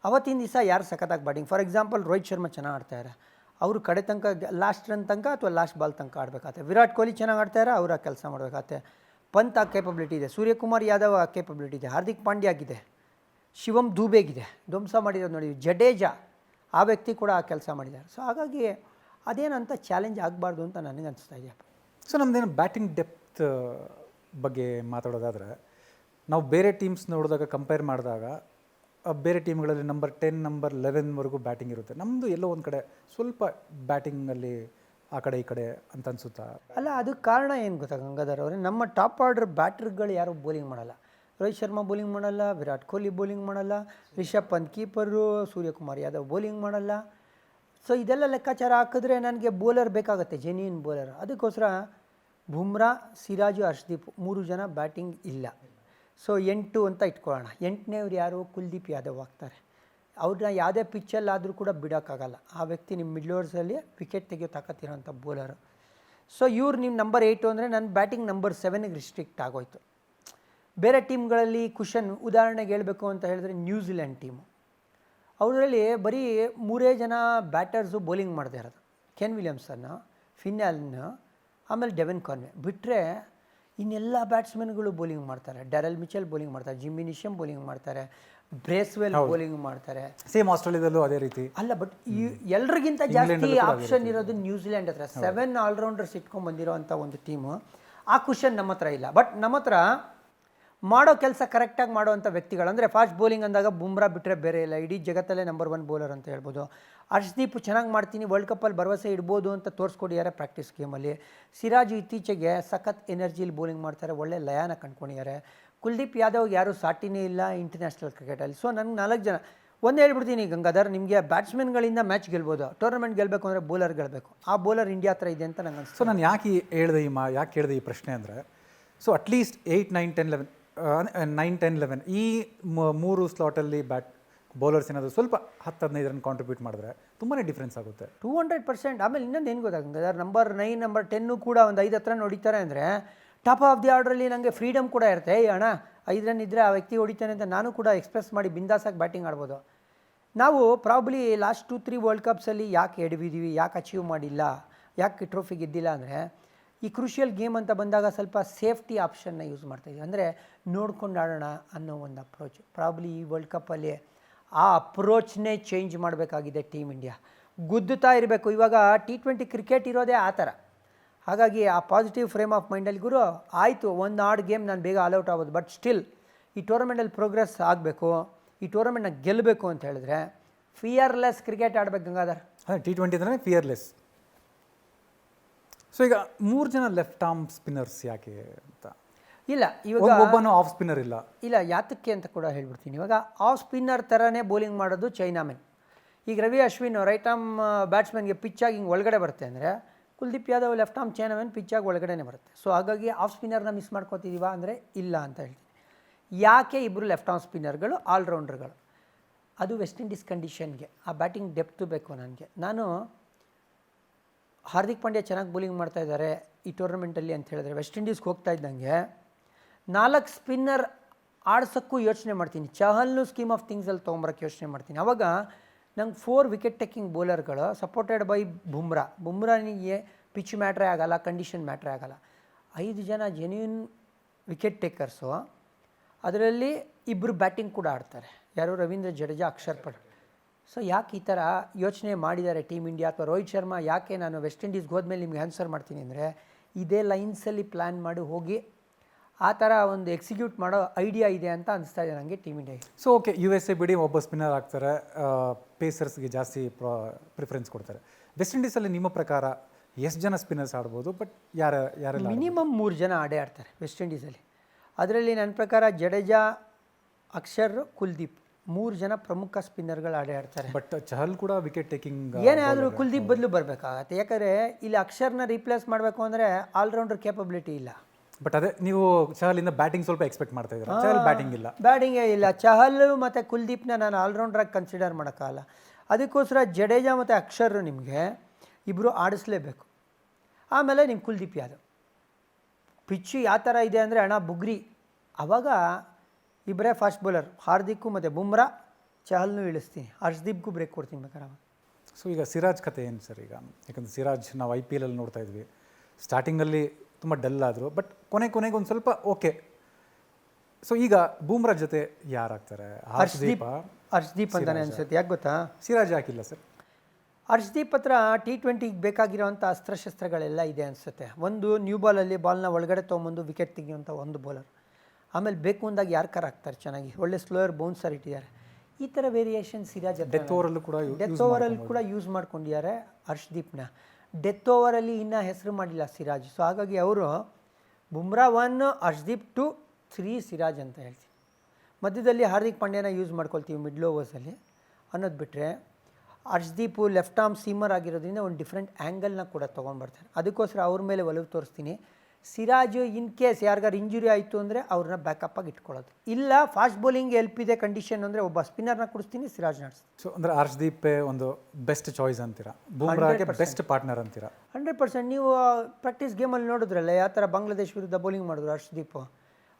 ಅವತ್ತಿನ ದಿವಸ ಯಾರು ಸಖತ್ತಾಗಿ batting, for example Rohit Sharma ಚೆನ್ನಾಗಿ ಆಡ್ತಾರೆ, ಅವರು ಕಡೆ ತನಕ ಲಾಸ್ಟ್ ರನ್ ತನಕ ಅಥವಾ ಲಾಸ್ಟ್ ಬಾಲ್ ತನಕ ಆಡಬೇಕಾಗತ್ತೆ. ವಿರಾಟ್ ಕೊಹ್ಲಿ ಚೆನ್ನಾಗಿ ಆಡ್ತಾರೆ, ಅವ್ರು ಆ ಕೆಲಸ ಮಾಡಬೇಕಾಗತ್ತೆ. ಪಂತ್ ಆ ಕೇಪಬಿಲಿಟಿ ಇದೆ, ಸೂರ್ಯಕುಮಾರ್ ಯಾದವ್ ಆ ಕೇಪಬಿಲಿಟಿ ಇದೆ, ಹಾರ್ದಿಕ್ ಪಾಂಡ್ಯ ಆಗಿದೆ, ಶಿವಮ್ ದುಬೆಗಿದೆ, ಧ್ವಂಸ ಮಾಡಿರೋದು ನೋಡಿ, ಜಡೇಜಾ ಆ ವ್ಯಕ್ತಿ ಕೂಡ ಆ ಕೆಲಸ ಮಾಡಿದ್ದಾರೆ. ಸೊ ಹಾಗಾಗಿ ಅದೇನಂತ ಚಾಲೆಂಜ್ ಆಗಬಾರ್ದು ಅಂತ ನನಗೆ ಅನಿಸ್ತಾ ಇದೆಯಪ್ಪ. ಸೊ ನಮ್ಮದೇನು ಬ್ಯಾಟಿಂಗ್ ಡೆಪ್ತ್ ಬಗ್ಗೆ ಮಾತಾಡೋದಾದರೆ ನಾವು ಬೇರೆ ಟೀಮ್ಸ್ ನೋಡಿದಾಗ ಕಂಪೇರ್ ಮಾಡಿದಾಗ ಬೇರೆ ಟೀಮ್ಗಳಲ್ಲಿ ನಂಬರ್ 10 ನಂಬರ್ 11ವರೆಗೂ ಬ್ಯಾಟಿಂಗ್ ಇರುತ್ತೆ. ನಮ್ಮದು ಎಲ್ಲೋ ಒಂದು ಕಡೆ ಸ್ವಲ್ಪ ಬ್ಯಾಟಿಂಗಲ್ಲಿ ಆ ಕಡೆ ಈ ಕಡೆ ಅಂತ ಅನಿಸುತ್ತಾ? ಅಲ್ಲ, ಅದಕ್ಕೆ ಕಾರಣ ಏನು ಗೊತ್ತಾ ಗಂಗಾಧರ್ ಅವರೇ, ನಮ್ಮ ಟಾಪ್ ಆರ್ಡರ್ ಬ್ಯಾಟ್ರಿಗಳು ಯಾರು ಬೌಲಿಂಗ್ ಮಾಡಲ್ಲ. ರೋಹಿತ್ ಶರ್ಮಾ ಬೌಲಿಂಗ್ ಮಾಡಲ್ಲ, ವಿರಾಟ್ ಕೊಹ್ಲಿ ಬೌಲಿಂಗ್ ಮಾಡಲ್ಲ, ರಿಷಬ್ ಪಂತ್ ಕೀಪರು, ಸೂರ್ಯಕುಮಾರ್ ಯಾದವ್ ಬೌಲಿಂಗ್ ಮಾಡಲ್ಲ. ಸೊ ಇದೆಲ್ಲ ಲೆಕ್ಕಾಚಾರ ಹಾಕಿದ್ರೆ ನನಗೆ ಬೌಲರ್ ಬೇಕಾಗುತ್ತೆ, ಜೆನ್ಯೂನ್ ಬೌಲರ್. ಅದಕ್ಕೋಸ್ಕರ ಬುಮ್ರಾ, ಸಿರಾಜು, ಹರ್ಷದೀಪ್ 3 ಜನ ಬ್ಯಾಟಿಂಗ್ ಇಲ್ಲ. ಸೊ 8 ಅಂತ ಇಟ್ಕೊಳ್ಳೋಣ. 8ನೇವ್ರು ಯಾರು? ಕುಲ್ದೀಪ್ ಯಾದವ್ ಆಗ್ತಾರೆ. ಅವ್ರನ್ನ ಯಾವುದೇ ಪಿಚ್ಚಲ್ಲಾದರೂ ಕೂಡ ಬಿಡೋಕ್ಕಾಗಲ್ಲ. ಆ ವ್ಯಕ್ತಿ ನಿಮ್ಮ ಮಿಡ್ಲ್ ಓವರ್ಸಲ್ಲಿ ವಿಕೆಟ್ ತೆಗೆಯೋ ತಾಕತ್ತಿರೋಂಥ ಬೌಲರು. ಸೊ ಇವ್ರು ನಿಮ್ಮ ನಂಬರ್ 8 ಅಂದರೆ ನನ್ನ ಬ್ಯಾಟಿಂಗ್ ನಂಬರ್ 7ಗೆ ರಿಸ್ಟ್ರಿಕ್ಟ್ ಆಗೋಯ್ತು. ಬೇರೆ ಟೀಮ್ಗಳಲ್ಲಿ ಕುಷನ್, ಉದಾಹರಣೆಗೆ ಹೇಳಬೇಕು ಅಂತ ಹೇಳಿದ್ರೆ ನ್ಯೂಜಿಲೆಂಡ್ ಟೀಮು, ಅವರಲ್ಲಿ ಬರೀ 3 ಜನ ಬ್ಯಾಟರ್ಸು ಬೌಲಿಂಗ್ ಮಾಡದೇ ಇರೋದು. ಕೆನ್ ವಿಲಿಯಮ್ಸನ್, ಫಿನ್ ಆ್ಯಲನ್, ಆಮೇಲೆ ಡೆವೆನ್ ಕಾನ್ವೆ ಬಿಟ್ಟರೆ ಇನ್ನೆಲ್ಲ ಬ್ಯಾಟ್ಸ್ಮನ್ಗಳು ಬೌಲಿಂಗ್ ಮಾಡ್ತಾರೆ. ಡ್ಯಾರೆಲ್ ಮಿಚೆಲ್ ಬೌಲಿಂಗ್ ಮಾಡ್ತಾರೆ, ಜಿಮ್ಮಿ ನಿಶಮ್ ಬೌಲಿಂಗ್ ಮಾಡ್ತಾರೆ, ಬ್ರೇಸ್ವೆಲ್ ಬೌಲಿಂಗ್ ಮಾಡ್ತಾರೆ. ಸೇಮ್ ಆಸ್ಟ್ರೇಲಿಯಾದಲ್ಲೂ ಅದೇ ರೀತಿ ಅಲ್ಲ, ಬಟ್ ಎಲ್ರಿಗಿಂತ ಜಾಸ್ತಿ ಆಪ್ಷನ್ ಇರೋದು ನ್ಯೂಜಿಲೆಂಡ್ ಹತ್ರ. 7 ಆಲ್ರೌಂಡರ್ಸ್ ಇಟ್ಕೊಂಡು ಬಂದಿರೋ ಅಂಥ ಒಂದು ಟೀಮು. ಆ ಕುಷನ್ ನಮ್ಮ ಹತ್ರ ಇಲ್ಲ. ಬಟ್ ನಮ್ಮ ಹತ್ರ ಮಾಡೋ ಕೆಲಸ ಕರೆಕ್ಟಾಗಿ ಮಾಡೋವಂಥ ವ್ಯಕ್ತಿಗಳು, ಅಂದರೆ ಫಾಸ್ಟ್ ಬೌಲಿಂಗ್ ಅಂದಾಗ ಬುಮ್ರಾ ಬಿಟ್ಟರೆ ಬೇರೆ ಇಲ್ಲ. ಇಡೀ ಜಗತ್ತಲ್ಲೇ ನಂಬರ್ 1 ಬೌಲರ್ ಅಂತ ಹೇಳ್ಬೋದು. ಹರ್ಷದೀಪ್ ಚೆನ್ನಾಗಿ ಮಾಡ್ತೀನಿ, ವರ್ಲ್ಡ್ ಕಪ್ಪಲ್ಲಿ ಭರವಸೆ ಇಡ್ಬೋದು ಅಂತ ತೋರಿಸ್ಕೊಟ್ಟಿದ್ದಾರೆ ಪ್ರಾಕ್ಟೀಸ್ ಗೇಮಲ್ಲಿ. ಸಿರಾಜು ಇತ್ತೀಚೆಗೆ ಸಖತ್ ಎನರ್ಜಿಲಿ ಬೌಲಿಂಗ್ ಮಾಡ್ತಾರೆ, ಒಳ್ಳೆ ಲಯನ ಕಂಡ್ಕೊಂಡಿದ್ದಾರೆ. ಕುಲ್ದೀಪ್ ಯಾದವ್ ಯಾರೂ ಸಾಟಿನೇ ಇಲ್ಲ ಇಂಟರ್ನ್ಯಾಷನಲ್ ಕ್ರಿಕೆಟಲ್ಲಿ. ಸೊ ನನಗೆ 4 ಜನ ಒಂದು ಹೇಳ್ಬಿಡ್ತೀನಿ ಗಂಗಾಧರ್, ನಿಮಗೆ ಬ್ಯಾಟ್ಸ್ಮನ್ಗಳಿಂದ ಮ್ಯಾಚ್ ಗೆಲ್ಬೋದು, ಟೂರ್ನಮೆಂಟ್ ಗೆಲ್ಲಬೇಕು ಅಂದರೆ ಬೌಲರ್ ಗೆಲ್ಲಬೇಕು. ಆ ಬೌಲರ್ ಇಂಡಿಯಾ ಹತ್ರ ಇದೆ ಅಂತ ನಂಗೆ ಅನಿಸ್ತು. ಸೊ ನಾನು ಯಾಕೆ ಹೇಳಿದೆ ಈ ಪ್ರಶ್ನೆ ಅಂದರೆ, ಸೊ ಅಟ್ಲೀಸ್ಟ್ 8, 9, 10, 11 9, 10, 11 ಈ 3 ಸ್ಲಾಟಲ್ಲಿ ಬೌಲರ್ಸ್ ಏನಾದರೂ ಸ್ವಲ್ಪ 10-15 ರನ್ ಕಾಂಟ್ರಿಬ್ಯೂಟ್ ಮಾಡಿದ್ರೆ ತುಂಬಾ ಡಿಫ್ರೆನ್ಸ್ ಆಗುತ್ತೆ. 200%. ಆಮೇಲೆ ಇನ್ನೊಂದು ಏನು ಗೊತ್ತಾಗುತ್ತೆ, ನಂಬರ್ 9, ನಂಬರ್ 10 ಕೂಡ ಒಂದು 5 ಹತ್ರ ಹೊಡಿತಾರೆ ಅಂದರೆ ಟಾಪ್ ಆಫ್ ದಿ ಆರ್ಡ್ರಲ್ಲಿ ನನಗೆ ಫ್ರೀಡಮ್ ಕೂಡ ಇರುತ್ತೆ. ಅಣ್ಣ 5 ರನ್ ಇದ್ದರೆ ಆ ವ್ಯಕ್ತಿ ಹೊಡಿತಾನೆ ಅಂತ ನಾನು ಕೂಡ ಎಕ್ಸ್ಪ್ರೆಸ್ ಮಾಡಿ ಬಿಂದಾಸಾಗಿ ಬ್ಯಾಟಿಂಗ್ ಆಡ್ಬೋದು. ನಾವು ಪ್ರಾಬ್ಲಿ ಲಾಸ್ಟ್ 2-3 ವರ್ಲ್ಡ್ ಕಪ್ಸಲ್ಲಿ ಯಾಕೆ ಎಡವಿದ್ದೀವಿ, ಯಾಕೆ ಅಚೀವ್ ಮಾಡಿಲ್ಲ, ಯಾಕೆ ಟ್ರೋಫಿ ಗೆದ್ದಿಲ್ಲ ಅಂದರೆ ಈ ಕ್ರೂಷಿಯಲ್ ಗೇಮ್ ಅಂತ ಬಂದಾಗ ಸ್ವಲ್ಪ ಸೇಫ್ಟಿ ಆಪ್ಷನ್ನ ಯೂಸ್ ಮಾಡ್ತಾಯಿದ್ವಿ. ಅಂದರೆ ನೋಡ್ಕೊಂಡು ಆಡೋಣ ಅನ್ನೋ ಒಂದು ಅಪ್ರೋಚ್. ಪ್ರಾಬ್ಲಿ ಈ ವರ್ಲ್ಡ್ ಕಪ್ಪಲ್ಲಿ ಆ ಅಪ್ರೋಚ್ನೇ ಚೇಂಜ್ ಮಾಡಬೇಕಾಗಿದೆ ಟೀಮ್ ಇಂಡಿಯಾ. ಗುದ್ದುತ್ತಾ ಇರಬೇಕು. ಇವಾಗ T20 ಕ್ರಿಕೆಟ್ ಇರೋದೇ ಆ ಥರ. ಹಾಗಾಗಿ ಆ ಪಾಸಿಟಿವ್ ಫ್ರೇಮ್ ಆಫ್ ಮೈಂಡಲ್ಲಿ ಗುರು ಆಯಿತು, ಒಂದು ಆಡ್ ಗೇಮ್ ನಾನು ಬೇಗ ಆಲ್ಔಟ್ ಆಗೋದು, ಬಟ್ ಸ್ಟಿಲ್ ಈ ಟೂರ್ನಮೆಂಟಲ್ಲಿ ಪ್ರೋಗ್ರೆಸ್ ಆಗಬೇಕು, ಈ ಟೂರ್ನಮೆಂಟ್ನ ಗೆಲ್ಲಬೇಕು ಅಂತ ಹೇಳಿದ್ರೆ ಫಿಯರ್ಲೆಸ್ ಕ್ರಿಕೆಟ್ ಆಡ್ಬೇಕು ಗಂಗಾಧರ್. T20 ಅಂದರೆ ಫಿಯರ್ಲೆಸ್. ಸೊ ಈಗ 3 ಜನ ಲೆಫ್ಟ್ ಆರ್ಮ್ ಸ್ಪಿನ್ನರ್ಸ್ ಯಾಕೆ ಅಂತ? ಇಲ್ಲ, ಇವಾಗ ಒಬ್ಬನು ಆಫ್ ಸ್ಪಿನ್ನರ್ ಇಲ್ಲ ಯಾತಕ್ಕೆ ಅಂತ ಕೂಡ ಹೇಳ್ಬಿಡ್ತೀನಿ. ಇವಾಗ ಆಫ್ ಸ್ಪಿನ್ನರ್ ಥರನೇ ಬೌಲಿಂಗ್ ಮಾಡೋದು ಚೈನಾಮೆನ್. ಈಗ ರವಿ ಅಶ್ವಿನ್ ರೈಟ್ ಆರ್ಮ್ ಬ್ಯಾಟ್ಸ್ಮನ್ಗೆ ಪಿಚ್ಚಾಗಿ ಹಿಂಗೆ ಒಳಗಡೆ ಬರುತ್ತೆ ಅಂದರೆ, ಕುಲ್ದೀಪ್ ಯಾದವ್ ಲೆಫ್ಟ್ ಆರ್ಮ್ ಚೈನಾಮೆನ್ ಪಿಚ್ಚಾಗಿ ಒಳಗಡೆನೇ ಬರುತ್ತೆ. ಸೊ ಹಾಗಾಗಿ ಆಫ್ ಸ್ಪಿನ್ನರ್ನ ಮಿಸ್ ಮಾಡ್ಕೋತಿದ್ದೀವಾ ಅಂದರೆ ಇಲ್ಲ ಅಂತ ಹೇಳ್ತೀನಿ. ಯಾಕೆ ಇಬ್ಬರು ಲೆಫ್ಟ್ ಆರ್ಮ್ ಸ್ಪಿನ್ನರ್ಗಳು ಆಲ್ರೌಂಡರ್ಗಳು? ಅದು ವೆಸ್ಟ್ ಇಂಡೀಸ್ ಕಂಡೀಷನ್ಗೆ ಆ ಬ್ಯಾಟಿಂಗ್ ಡೆಪ್ತು ಬೇಕು ನನಗೆ. ನಾನು ಹಾರ್ದಿಕ್ ಪಾಂಡ್ಯ ಚೆನ್ನಾಗಿ ಬೌಲಿಂಗ್ ಮಾಡ್ತಾ ಇದ್ದಾರೆ ಈ ಟೂರ್ನಮೆಂಟಲ್ಲಿ ಅಂತ ಹೇಳಿದ್ರೆ, ವೆಸ್ಟ್ ಇಂಡೀಸ್ಗೆ ಹೋಗ್ತಾ ಇದ್ದಂಗೆ 4 ಸ್ಪಿನ್ನರ್ ಆಡ್ಸೋಕ್ಕೂ ಯೋಚನೆ ಮಾಡ್ತೀನಿ. ಚಹಲ್ನು ಸ್ಕೀಮ್ ಆಫ್ ಥಿಂಗ್ಸಲ್ಲಿ ತೊಗೊಂಬರೋಕ್ಕೆ ಯೋಚನೆ ಮಾಡ್ತೀನಿ. ಆವಾಗ ನಂಗೆ 4 ವಿಕೆಟ್ ಟೇಕಿಂಗ್ ಬೌಲರ್ಗಳು ಸಪೋರ್ಟೆಡ್ ಬೈ ಬುಮ್ರಾನಿಗೆ ಪಿಚ್ ಮ್ಯಾಟ್ರೇ ಆಗೋಲ್ಲ, ಕಂಡೀಷನ್ ಮ್ಯಾಟ್ರೇ ಆಗೋಲ್ಲ. 5 ಜನ ಜೆನ್ಯೂನ್ ವಿಕೆಟ್ ಟೇಕರ್ಸು, ಅದರಲ್ಲಿ 2 ಬ್ಯಾಟಿಂಗ್ ಕೂಡ ಆಡ್ತಾರೆ. ಯಾರು? ರವೀಂದ್ರ ಜಡೇಜಾ, ಅಕ್ಷರ್ ಪಟೇಲ್. ಸೊ ಯಾಕೆ ಈ ಥರ ಯೋಚನೆ ಮಾಡಿದ್ದಾರೆ ಟೀಮ್ ಇಂಡಿಯಾ? ಅಥವಾ ರೋಹಿತ್ ಶರ್ಮಾ ಯಾಕೆ ನಾನು ವೆಸ್ಟ್ ಇಂಡೀಸ್ಗೆ ಹೋದ್ಮೇಲೆ ನಿಮಗೆ ಆನ್ಸರ್ ಮಾಡ್ತೀನಿ ಅಂದರೆ, ಇದೇ ಲೈನ್ಸಲ್ಲಿ ಪ್ಲ್ಯಾನ್ ಮಾಡಿ ಹೋಗಿ ಆ ಥರ ಒಂದು ಎಕ್ಸಿಕ್ಯೂಟ್ ಮಾಡೋ ಐಡಿಯಾ ಇದೆ ಅಂತ ಅನಿಸ್ತಾ ಇದೆ ನನಗೆ ಟೀಮ್ ಇಂಡಿಯಾಗೆ. ಸೊ ಓಕೆ, USA ಬಿಡಿ ಒಬ್ಬ ಸ್ಪಿನ್ನರ್ ಆಗ್ತಾರೆ, ಪೇಸರ್ಸ್ಗೆ ಜಾಸ್ತಿ ಪ್ರಿಫರೆನ್ಸ್ ಕೊಡ್ತಾರೆ. ವೆಸ್ಟ್ ಇಂಡೀಸಲ್ಲಿ ನಿಮ್ಮ ಪ್ರಕಾರ ಎಷ್ಟು ಜನ ಸ್ಪಿನ್ನರ್ಸ್ ಆಡ್ಬೋದು? ಬಟ್ ಯಾರೆಲ್ಲ? ಮಿನಿಮಮ್ 3 ಜನ ಆಡ್ತಾರೆ ವೆಸ್ಟ್ ಇಂಡೀಸಲ್ಲಿ. ಅದರಲ್ಲಿ ನನ್ನ ಪ್ರಕಾರ ಜಡೇಜಾ, ಅಕ್ಷರ್, ಕುಲ್ದೀಪ್ 3 ಜನ ಪ್ರಮುಖ ಸ್ಪಿನ್ನರ್ಗಳು ಆಡ್ತಾರೆ. ಬಟ್ ಚಹಲ್ ಕೂಡ ವಿಕೆಟ್ ಟೇಕಿಂಗ್ ಏನೇ ಆದರೂ ಕುಲ್ದೀಪ್ ಬದಲು ಬರಬೇಕಾಗತ್ತೆ. ಯಾಕಂದರೆ ಇಲ್ಲಿ ಅಕ್ಷರ್ನ ರೀಪ್ಲೇಸ್ ಮಾಡಬೇಕು ಅಂದರೆ ಆಲ್ರೌಂಡರ್ ಕೇಪಬಿಲಿಟಿ ಇಲ್ಲ. ಬಟ್ ಅದೇ ನೀವು ಚಹಲಿಂದ ಬ್ಯಾಟಿಂಗ್ ಸ್ವಲ್ಪ ಎಕ್ಸ್ಪೆಕ್ಟ್ ಮಾಡ್ತಾ ಇದ್ದೀರಾ, ಚಹಲ್ ಬ್ಯಾಟಿಂಗೇ ಇಲ್ಲ. ಚಹಲ್ ಮತ್ತು ಕುಲ್ದೀಪ್ನ ನಾನು ಆಲ್ರೌಂಡ್ರಾಗಿ ಕನ್ಸಿಡರ್ ಮಾಡೋಕ್ಕಾಗಲ್ಲ. ಅದಕ್ಕೋಸ್ಕರ ಜಡೇಜಾ ಮತ್ತು ಅಕ್ಷರ್ ನಿಮಗೆ ಇಬ್ಬರು ಆಡಿಸ್ಲೇಬೇಕು. ಆಮೇಲೆ ನಿಮ್ಮ ಕುಲ್ದೀಪ್ ಯಾದವ್. ಪಿಚ್ಚು ಯಾವ ಥರ ಇದೆ ಅಂದರೆ ಅಣ್ಣ ಬುಗ್ರಿ, ಆವಾಗ ಇಬ್ಬರೇ ಫಾಸ್ಟ್ ಬೌಲರ್, ಹಾರ್ದಿಕ್ಕು ಮತ್ತು ಬುಮ್ರಾ, ಚಹಲ್ನೂ ಇಳಿಸ್ತೀನಿ, ಹರ್ಷದೀಪ್ಗೂ ಬ್ರೇಕ್ ಕೊಡ್ತೀನಿ ಬೇಕಾದ್ರೆ. ಸೊ ಈಗ ಸಿರಾಜ್ ಕತೆ ಏನು ಸರ್? ಈಗ ಯಾಕಂದರೆ ಸಿರಾಜ್ ನಾವು IPL ಅಲ್ಲಿ ನೋಡ್ತಾ ಇದ್ವಿ, ಸ್ಟಾರ್ಟಿಂಗಲ್ಲಿ ತುಂಬ ಡಲ್ ಆದರು, ಬಟ್ ಕೊನೆಗೆ ಒಂದು ಸ್ವಲ್ಪ ಓಕೆ. ಸೊ ಈಗ ಬೂಮ್ರಾ ಜೊತೆ ಯಾರಾಗ್ತಾರೆ? ಹರ್ಷದೀಪ್ ಅಂತಾನೆ ಅನ್ಸುತ್ತೆ. ಯಾಕೆ ಗೊತ್ತಾ? ಸಿರಾಜ್ ಯಾಕಿಲ್ಲ ಸರ್? ಹರ್ಷದೀಪ್ ಹತ್ರ T20ಗೆ ಬೇಕಾಗಿರೋವಂಥ ಅಸ್ತ್ರಶಸ್ತ್ರಗಳೆಲ್ಲ ಇದೆ ಅನಿಸುತ್ತೆ. ಒಂದು ನ್ಯೂ ಬಾಲಲ್ಲಿ ಬಾಲ್ನ ಒಳಗಡೆ ತೊಗೊಂಬಂದು ವಿಕೆಟ್ ತೆಗೆಯುವಂಥ ಒಂದು ಬೌಲರ್. ಆಮೇಲೆ ಬೇಕು ಅಂದಾಗ ಯಾರು ಕಾರ್ ಹಾಕ್ತಾರೆ ಚೆನ್ನಾಗಿ, ಒಳ್ಳೆ ಸ್ಲೋಯರ್ ಬೌನ್ಸರ್ ಇಟ್ಟಿದ್ದಾರೆ. ಈ ಥರ ವೇರಿಯೇಷನ್ ಸಿರಾಜ್ ಡೆತ್ ಓವರಲ್ಲೂ ಕೂಡ ಡೆತ್ ಓವರಲ್ಲಿ ಕೂಡ ಯೂಸ್ ಮಾಡ್ಕೊಂಡಿದ್ದಾರೆ ಹರ್ಷದೀಪ್ನ. ಡೆತ್ ಓವರಲ್ಲಿ ಇನ್ನೂ ಹೆಸರು ಮಾಡಿಲ್ಲ ಸಿರಾಜ್. ಸೊ ಹಾಗಾಗಿ ಅವರು ಬುಮ್ರಾ 1, ಹರ್ಷದೀಪ್ 2, 3 ಸಿರಾಜ್ ಅಂತ ಹೇಳ್ತೀವಿ. ಮಧ್ಯದಲ್ಲಿ ಹಾರ್ದಿಕ್ ಪಾಂಡ್ಯನ ಯೂಸ್ ಮಾಡ್ಕೊಳ್ತೀವಿ ಮಿಡ್ಲ್ ಓವರ್ಸಲ್ಲಿ ಅನ್ನೋದು ಬಿಟ್ಟರೆ, ಹರ್ಷದೀಪು ಲೆಫ್ಟ್ ಆರ್ಮ್ ಸೀಮರ್ ಆಗಿರೋದ್ರಿಂದ ಒಂದು ಡಿಫ್ರೆಂಟ್ ಆ್ಯಂಗಲ್ನ ಕೂಡ ತೊಗೊಂಡ್ಬರ್ತಾರೆ. ಅದಕ್ಕೋಸ್ಕರ ಅವ್ರ ಮೇಲೆ ಒಲವು ತೋರಿಸ್ತೀನಿ. ಸಿರಾಜ್ ಇನ್ ಕೇಸ್ ಯಾರಿಗಾರು ಇಂಜುರಿ ಆಯಿತು ಅಂದರೆ ಅವ್ರನ್ನ ಬ್ಯಾಕಪ್ಪಾಗಿ ಇಟ್ಕೊಳ್ಳೋದು, ಇಲ್ಲ ಫಾಸ್ಟ್ ಬೌಲಿಂಗ್ ಹೆಲ್ಪ್ ಇದೆ ಕಂಡೀಷನ್ ಅಂದರೆ ಒಬ್ಬ ಸ್ಪಿನ್ನರ್ನ ಕೊಡಿಸ್ತೀನಿ, ಸಿರಾಜ್ ನಡೆಸ್ತೀನಿ. ಸೊ ಅಂದರೆ ಹರ್ಷದೀಪ್ ಒಂದು ಬೆಸ್ಟ್ ಚಾಯ್ಸ್ ಅಂತೀರಾ, ಬೂಮ್ರಾಗೆ ಬೆಸ್ಟ್ ಪಾರ್ಟ್ನರ್ ಅಂತೀರಾ? 100%. ನೀವು ಪ್ರಾಕ್ಟೀಸ್ ಗೇಮಲ್ಲಿ ನೋಡಿದ್ರಲ್ಲ ಯಾವ ಥರ ಬಾಂಗ್ಲಾದೇಶ್ ವಿರುದ್ಧ ಬೌಲಿಂಗ್ ಮಾಡಿದ್ರು ಹರ್ಷದೀಪ್.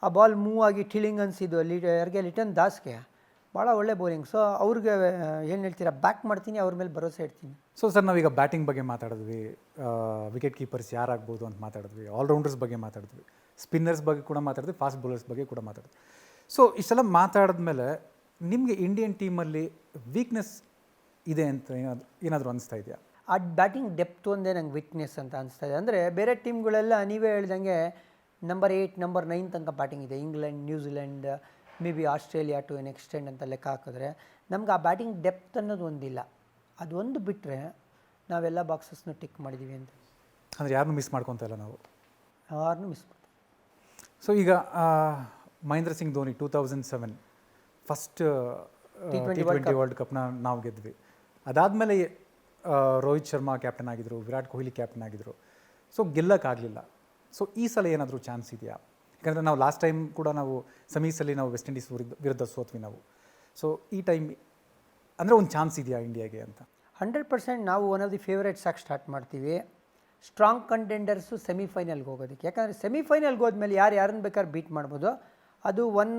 ಆ ಬಾಲ್ ಮೂವ್ ಆಗಿ ಟಿಲಿಂಗ್ ಅನಿಸಿದ್ದು ಯಾರಿಗೆ, ಲಿಟನ್ ದಾಸ್ಗೆ ಭಾಳ ಒಳ್ಳೆ ಬೌಲಿಂಗ್. ಸೊ ಅವ್ರಿಗೆ ಏನು ಹೇಳ್ತೀರಾ, ಬ್ಯಾಕ್ ಮಾಡ್ತೀನಿ, ಅವ್ರ ಮೇಲೆ ಭರೋಸೆ ಇಡ್ತೀನಿ. ಸೊ ಸರ್, ನಾವೀಗ ಬ್ಯಾಟಿಂಗ್ ಬಗ್ಗೆ ಮಾತಾಡಿದ್ವಿ, ವಿಕೆಟ್ ಕೀಪರ್ಸ್ ಯಾರಾಗ್ಬೋದು ಅಂತ ಮಾತಾಡಿದ್ವಿ, ಆಲ್ರೌಂಡರ್ಸ್ ಬಗ್ಗೆ ಮಾತಾಡಿದ್ವಿ, ಸ್ಪಿನ್ನರ್ಸ್ ಬಗ್ಗೆ ಕೂಡ ಮಾತಾಡಿದ್ವಿ, ಫಾಸ್ಟ್ ಬೌಲರ್ಸ್ ಬಗ್ಗೆ ಕೂಡ ಮಾತಾಡಿದ್ವಿ. ಸೊ ಇಷ್ಟೆಲ್ಲ ಮಾತಾಡಿದ್ಮೇಲೆ ನಿಮಗೆ ಇಂಡಿಯನ್ ಟೀಮಲ್ಲಿ ವೀಕ್ನೆಸ್ ಇದೆ ಅಂತ ಏನಾದರೂ ಅನಿಸ್ತಾ ಇದೆಯಾ? ಆ ಬ್ಯಾಟಿಂಗ್ ಡೆಪ್ತ್ ಒಂದೇ ನಂಗೆ ವೀಕ್ನೆಸ್ ಅಂತ ಅನಿಸ್ತಾ ಇದೆ. ಅಂದರೆ ಬೇರೆ ಟೀಮ್ಗಳೆಲ್ಲ ನೀವೇ ಹೇಳ್ದಂಗೆ ನಂಬರ್ 8, ನಂಬರ್ 9 ತನಕ ಬ್ಯಾಟಿಂಗ್ ಇದೆ. England, New Zealand, maybe Australia to an extend ಅಂತ ಲೆಕ್ಕ ಹಾಕಿದ್ರೆ ನಮ್ಗೆ ಆ ಬ್ಯಾಟಿಂಗ್ ಡೆಪ್ತ್ ಅನ್ನೋದು ಒಂದಿಲ್ಲ. ಅದೊಂದು ಬಿಟ್ಟರೆ ನಾವೆಲ್ಲ ಬಾಕ್ಸಸ್ನ ಟಿಕ್ ಮಾಡಿದ್ದೀವಿ ಅಂತ. ಅಂದರೆ ಯಾರನ್ನೂ ಮಿಸ್ ಮಾಡ್ಕೊತ ಇಲ್ಲ ನಾವು, ಯಾರನ್ನೂ ಮಿಸ್ ಮಾಡ್ತೀವಿ. ಸೊ ಈಗ Mahendra Singh Dhoni 2007 first T20 world ಕಪ್ನ ನಾವು ಗೆದ್ವಿ. ಅದಾದಮೇಲೆ ರೋಹಿತ್ ಶರ್ಮಾ ಕ್ಯಾಪ್ಟನ್ ಆಗಿದ್ದರು, ವಿರಾಟ್ ಕೊಹ್ಲಿ ಕ್ಯಾಪ್ಟನ್ ಆಗಿದ್ದರು. ಸೊ ಗೆಲ್ಲಕ್ಕಾಗಲಿಲ್ಲ. ಸೊ ಈ ಸಲ ಏನಾದರೂ ಚಾನ್ಸ್ ಇದೆಯಾ? ಯಾಕಂದರೆ ನಾವು ಲಾಸ್ಟ್ ಟೈಮ್ ಕೂಡ ನಾವು ಸೆಮೀಸಲ್ಲಿ ನಾವು ವೆಸ್ಟ್ ಇಂಡೀಸ್ ವಿರುದ್ಧ ಸೋತ್ವಿ ನಾವು. ಸೊ ಈ ಟೈಮ್ ಅಂದರೆ ಒಂದು ಚಾನ್ಸ್ ಇದೆಯಾ ಇಂಡಿಯಾಗೆ ಅಂತ? 100% ನಾವು ಒನ್ ಆಫ್ ದಿ ಫೇವ್ರೇಟ್ಸ್ ಆಗಿ ಸ್ಟಾರ್ಟ್ ಮಾಡ್ತೀವಿ. ಸ್ಟ್ರಾಂಗ್ ಕಂಟೆಂಡರ್ಸು ಸೆಮಿಫೈನಲ್ಗೆ ಹೋಗೋದಕ್ಕೆ. ಯಾಕಂದರೆ ಸೆಮಿಫೈನಲ್ಗೆ ಹೋದ್ಮೇಲೆ ಯಾರನ್ನು ಬೇಕಾದ್ರೆ ಬೀಟ್ ಮಾಡ್ಬೋದು. ಅದು 1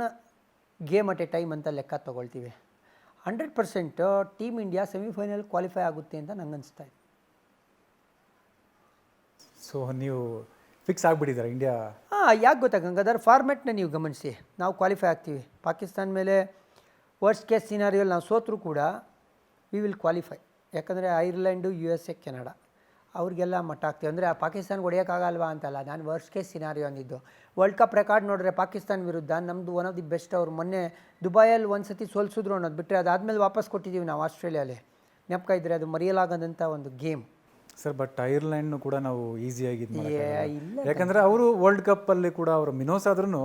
ಗೇಮ್ ಅಟ್ ಎ ಟೈಮ್ ಅಂತ ಲೆಕ್ಕ ತೊಗೊಳ್ತೀವಿ. 100% ಟೀಮ್ ಇಂಡಿಯಾ ಸೆಮಿಫೈನಲ್ ಕ್ವಾಲಿಫೈ ಆಗುತ್ತೆ ಅಂತ ನಂಗೆ ಅನಿಸ್ತಾ ಇದೆ. ಸೊ ನೀವು ಫಿಕ್ಸ್ ಆಗಿಬಿಟ್ಟಿದ್ದಾರೆ ಇಂಡಿಯಾ? ಯಾಕೆ ಗೊತ್ತಾ ಗಂಗಾಧರ್, ಫಾರ್ಮೆಟ್ನ ನೀವು ಗಮನಿಸಿ. ನಾವು ಕ್ವಾಲಿಫೈ ಆಗ್ತೀವಿ. ಪಾಕಿಸ್ತಾನ ಮೇಲೆ ವರ್ಸ್ಟ್ ಕೇಸ್ ಸಿನಾರಿಯಲ್ಲಿ ನಾವು ಸೋತ್ರೂ ಕೂಡ ವಿ ವಿಲ್ ಕ್ವಾಲಿಫೈ. ಯಾಕಂದರೆ ಐರ್ಲೆಂಡು, USA, ಕೆನಡಾ ಅವ್ರಿಗೆಲ್ಲ ಮಟ್ಟ ಆಗ್ತೀವಿ. ಅಂದರೆ ಆ ಪಾಕಿಸ್ತಾನ್ಗೆ ಹೊಡೆಯೋಕ್ಕಾಗಲ್ವಾ ಅಂತಲ್ಲ, ನಾನು ವರ್ಸ್ಟ್ ಕೇಸ್ ಸಿನಾರಿಯೋ ಅಂದಿದ್ದು. ವರ್ಲ್ಡ್ ಕಪ್ ರೆಕಾರ್ಡ್ ನೋಡಿದ್ರೆ ಪಾಕಿಸ್ತಾನ ವಿರುದ್ಧ ನಮ್ಮದು ಒನ್ ಆಫ್ ದಿ ಬೆಸ್ಟ್. ಅವ್ರು ಮೊನ್ನೆ ದುಬೈಯಲ್ಲಿ ಒಂದು ಸತಿ ಸೋಲ್ಸಿದ್ರು ಅನ್ನೋದು ಬಿಟ್ಟರೆ ಅದಾದಮೇಲೆ ವಾಪಸ್ ಕೊಟ್ಟಿದ್ದೀವಿ ನಾವು ಆಸ್ಟ್ರೇಲಿಯಾಲೇ. ಜ್ಞಾಪಕ ಇದ್ದರೆ ಅದು ಮರೆಯಲಾಗದಂಥ ಒಂದು ಗೇಮ್ ಸರ್. ಬಟ್ ಐರ್ಲೆಂಡ್ನು ಕೂಡ ನಾವು ಈಸಿಯಾಗಿ ಇಲ್ಲ, ಯಾಕಂದರೆ ಅವರು ವರ್ಲ್ಡ್ ಕಪ್ಪಲ್ಲಿ ಕೂಡ ಅವರು ಮಿನೋಸ್ ಆದ್ರೂ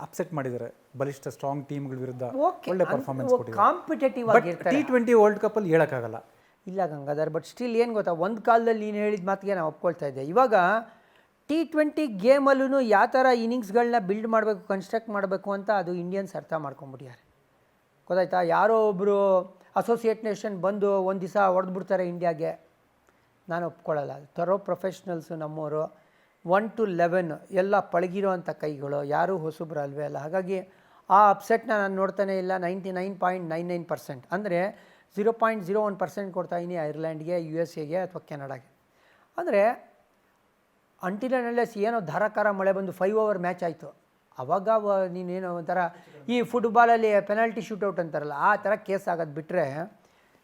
ಅಪ್ಸೆಟ್ ಮಾಡಿದ್ದಾರೆ ಬಲಿಷ್ಠ ಸ್ಟ್ರಾಂಗ್ ಟೀಮ್ಗಳ ವಿರುದ್ಧ. ಒಳ್ಳೆ ಪರ್ಫಾರ್ಮೆನ್ಸ್ ಕೊಟ್ಟಿದ್ದಾರೆ, ಕಾಂಪಿಟೇಟಿವ್ ಆಗಿರ್ತಾರೆ. T20 ವರ್ಲ್ಡ್ ಕಪ್ಪಲ್ಲಿ ಹೇಳೋಕ್ಕಾಗಲ್ಲ. ಇಲ್ಲ ಗಂಗಾಧರ್, ಬಟ್ ಸ್ಟಿಲ್ ಏನು ಗೊತ್ತಾ, ಒಂದು ಕಾಲದಲ್ಲಿ ನೀನು ಹೇಳಿದ ಮಾತಿಗೆ ನಾವು ಒಪ್ಕೊಳ್ತಾ ಇದ್ದೆ. ಇವಾಗ T20 ಗೇಮಲ್ಲೂ ಯಾವ ಥರ ಇನ್ನಿಂಗ್ಸ್ಗಳನ್ನ ಬಿಲ್ಡ್ ಮಾಡಬೇಕು, ಕನ್ಸ್ಟ್ರಕ್ಟ್ ಮಾಡಬೇಕು ಅಂತ ಅದು ಇಂಡಿಯನ್ಸ್ ಅರ್ಥ ಮಾಡ್ಕೊಂಬಿಟ್ಟಿದ್ದಾರೆ. ಗೊತ್ತಾಯ್ತಾ? ಯಾರೋ ಒಬ್ಬರು ಅಸೋಸಿಯೇಟ್ ನೇಷನ್ ಬಂದು ಒಂದು ದಿವಸ ಹೊಡೆದ್ಬಿಡ್ತಾರೆ ಇಂಡಿಯಾಗೆ, ನಾನು ಒಪ್ಕೊಳ್ಳಲ್ಲ. ತರೋ ಪ್ರೊಫೆಷ್ನಲ್ಸು ನಮ್ಮವರು. 1 to 11 ಎಲ್ಲ ಪಳಗಿರೋ ಅಂಥ ಕೈಗಳು, ಯಾರೂ ಹೊಸಬ್ರು ಅಲ್ವೇ ಅಲ್ಲ. ಹಾಗಾಗಿ ಆ ಅಪ್ಸೆಟ್ನ ನಾನು ನೋಡ್ತಾನೆ ಇಲ್ಲ. 99.99% ಅಂದರೆ 0.01% ಕೊಡ್ತಾಯಿನಿ ಐರ್ಲೆಂಡ್ಗೆ, USA ಅಥವಾ ಕೆನಡಾಗೆ. ಅಂದರೆ ಅಂಟಿಲ್ ಆ್ಯಂಡ್ ಅನ್ಲೆಸ್ ಏನೋ ಧಾರಾಕಾರ ಮಳೆ ಬಂದು 5 ಓವರ್ ಮ್ಯಾಚ್ ಆಯಿತು, ಆವಾಗ ನೀನೇನೋ ಒಂಥರ ಈ ಫುಟ್ಬಾಲಲ್ಲಿ ಪೆನಾಲ್ಟಿ ಶೂಟೌಟ್ ಅಂತಾರಲ್ಲ ಆ ಥರ ಕೇಸ್ ಆಗೋದು ಬಿಟ್ಟರೆ,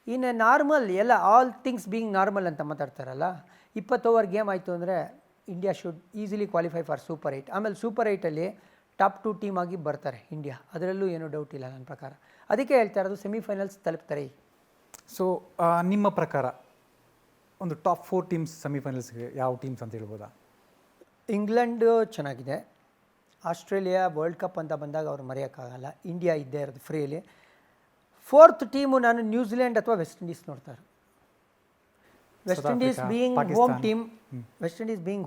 ಇನ್ನು ನಾರ್ಮಲ್ ಎಲ್ಲ ಆಲ್ ಥಿಂಗ್ಸ್ ಬೀಯಿಂಗ್ ನಾರ್ಮಲ್ ಅಂತ ಮಾತಾಡ್ತಾರಲ್ಲ, 20 ಓವರ್ ಗೇಮ್ ಆಯಿತು ಅಂದರೆ India should easily qualify for super 8. ಆಮೇಲೆ ಸೂಪರ್ 8ಅಲ್ಲಿ ಟಾಪ್ 2 ಟೀಮ್ ಆಗಿ ಬರ್ತಾರೆ ಇಂಡಿಯಾ, ಅದರಲ್ಲೂ ಏನೂ ಡೌಟ್ ಇಲ್ಲ ನನ್ನ ಪ್ರಕಾರ. ಅದಕ್ಕೆ ಹೇಳ್ತಾ ಇರೋದು ಸೆಮಿಫೈನಲ್ಸ್ ತಲುಪ್ತಾರೆ. ಸೊ ನಿಮ್ಮ ಪ್ರಕಾರ ಒಂದು ಟಾಪ್ 4 ಟೀಮ್ಸ್ ಸೆಮಿಫೈನಲ್ಸ್ಗೆ ಯಾವ ಟೀಮ್ಸ್ ಅಂತ ಹೇಳ್ಬೋದಾ? ಇಂಗ್ಲೆಂಡು ಚೆನ್ನಾಗಿದೆ. ಆಸ್ಟ್ರೇಲಿಯಾ ವರ್ಲ್ಡ್ ಕಪ್ ಅಂತ ಬಂದಾಗ ಅವ್ರು ಮರೆಯೋಕ್ಕಾಗಲ್ಲ. ಇಂಡಿಯಾ ಇದ್ದೇ ಇರೋದು ಫ್ರೀಲಿ. 4th ಟೀಮು ನಾನು ನ್ಯೂಜಿಲೆಂಡ್ ಅಥವಾ ವೆಸ್ಟ್ ಇಂಡೀಸ್ ನೋಡ್ತಾರೆ. West Indies being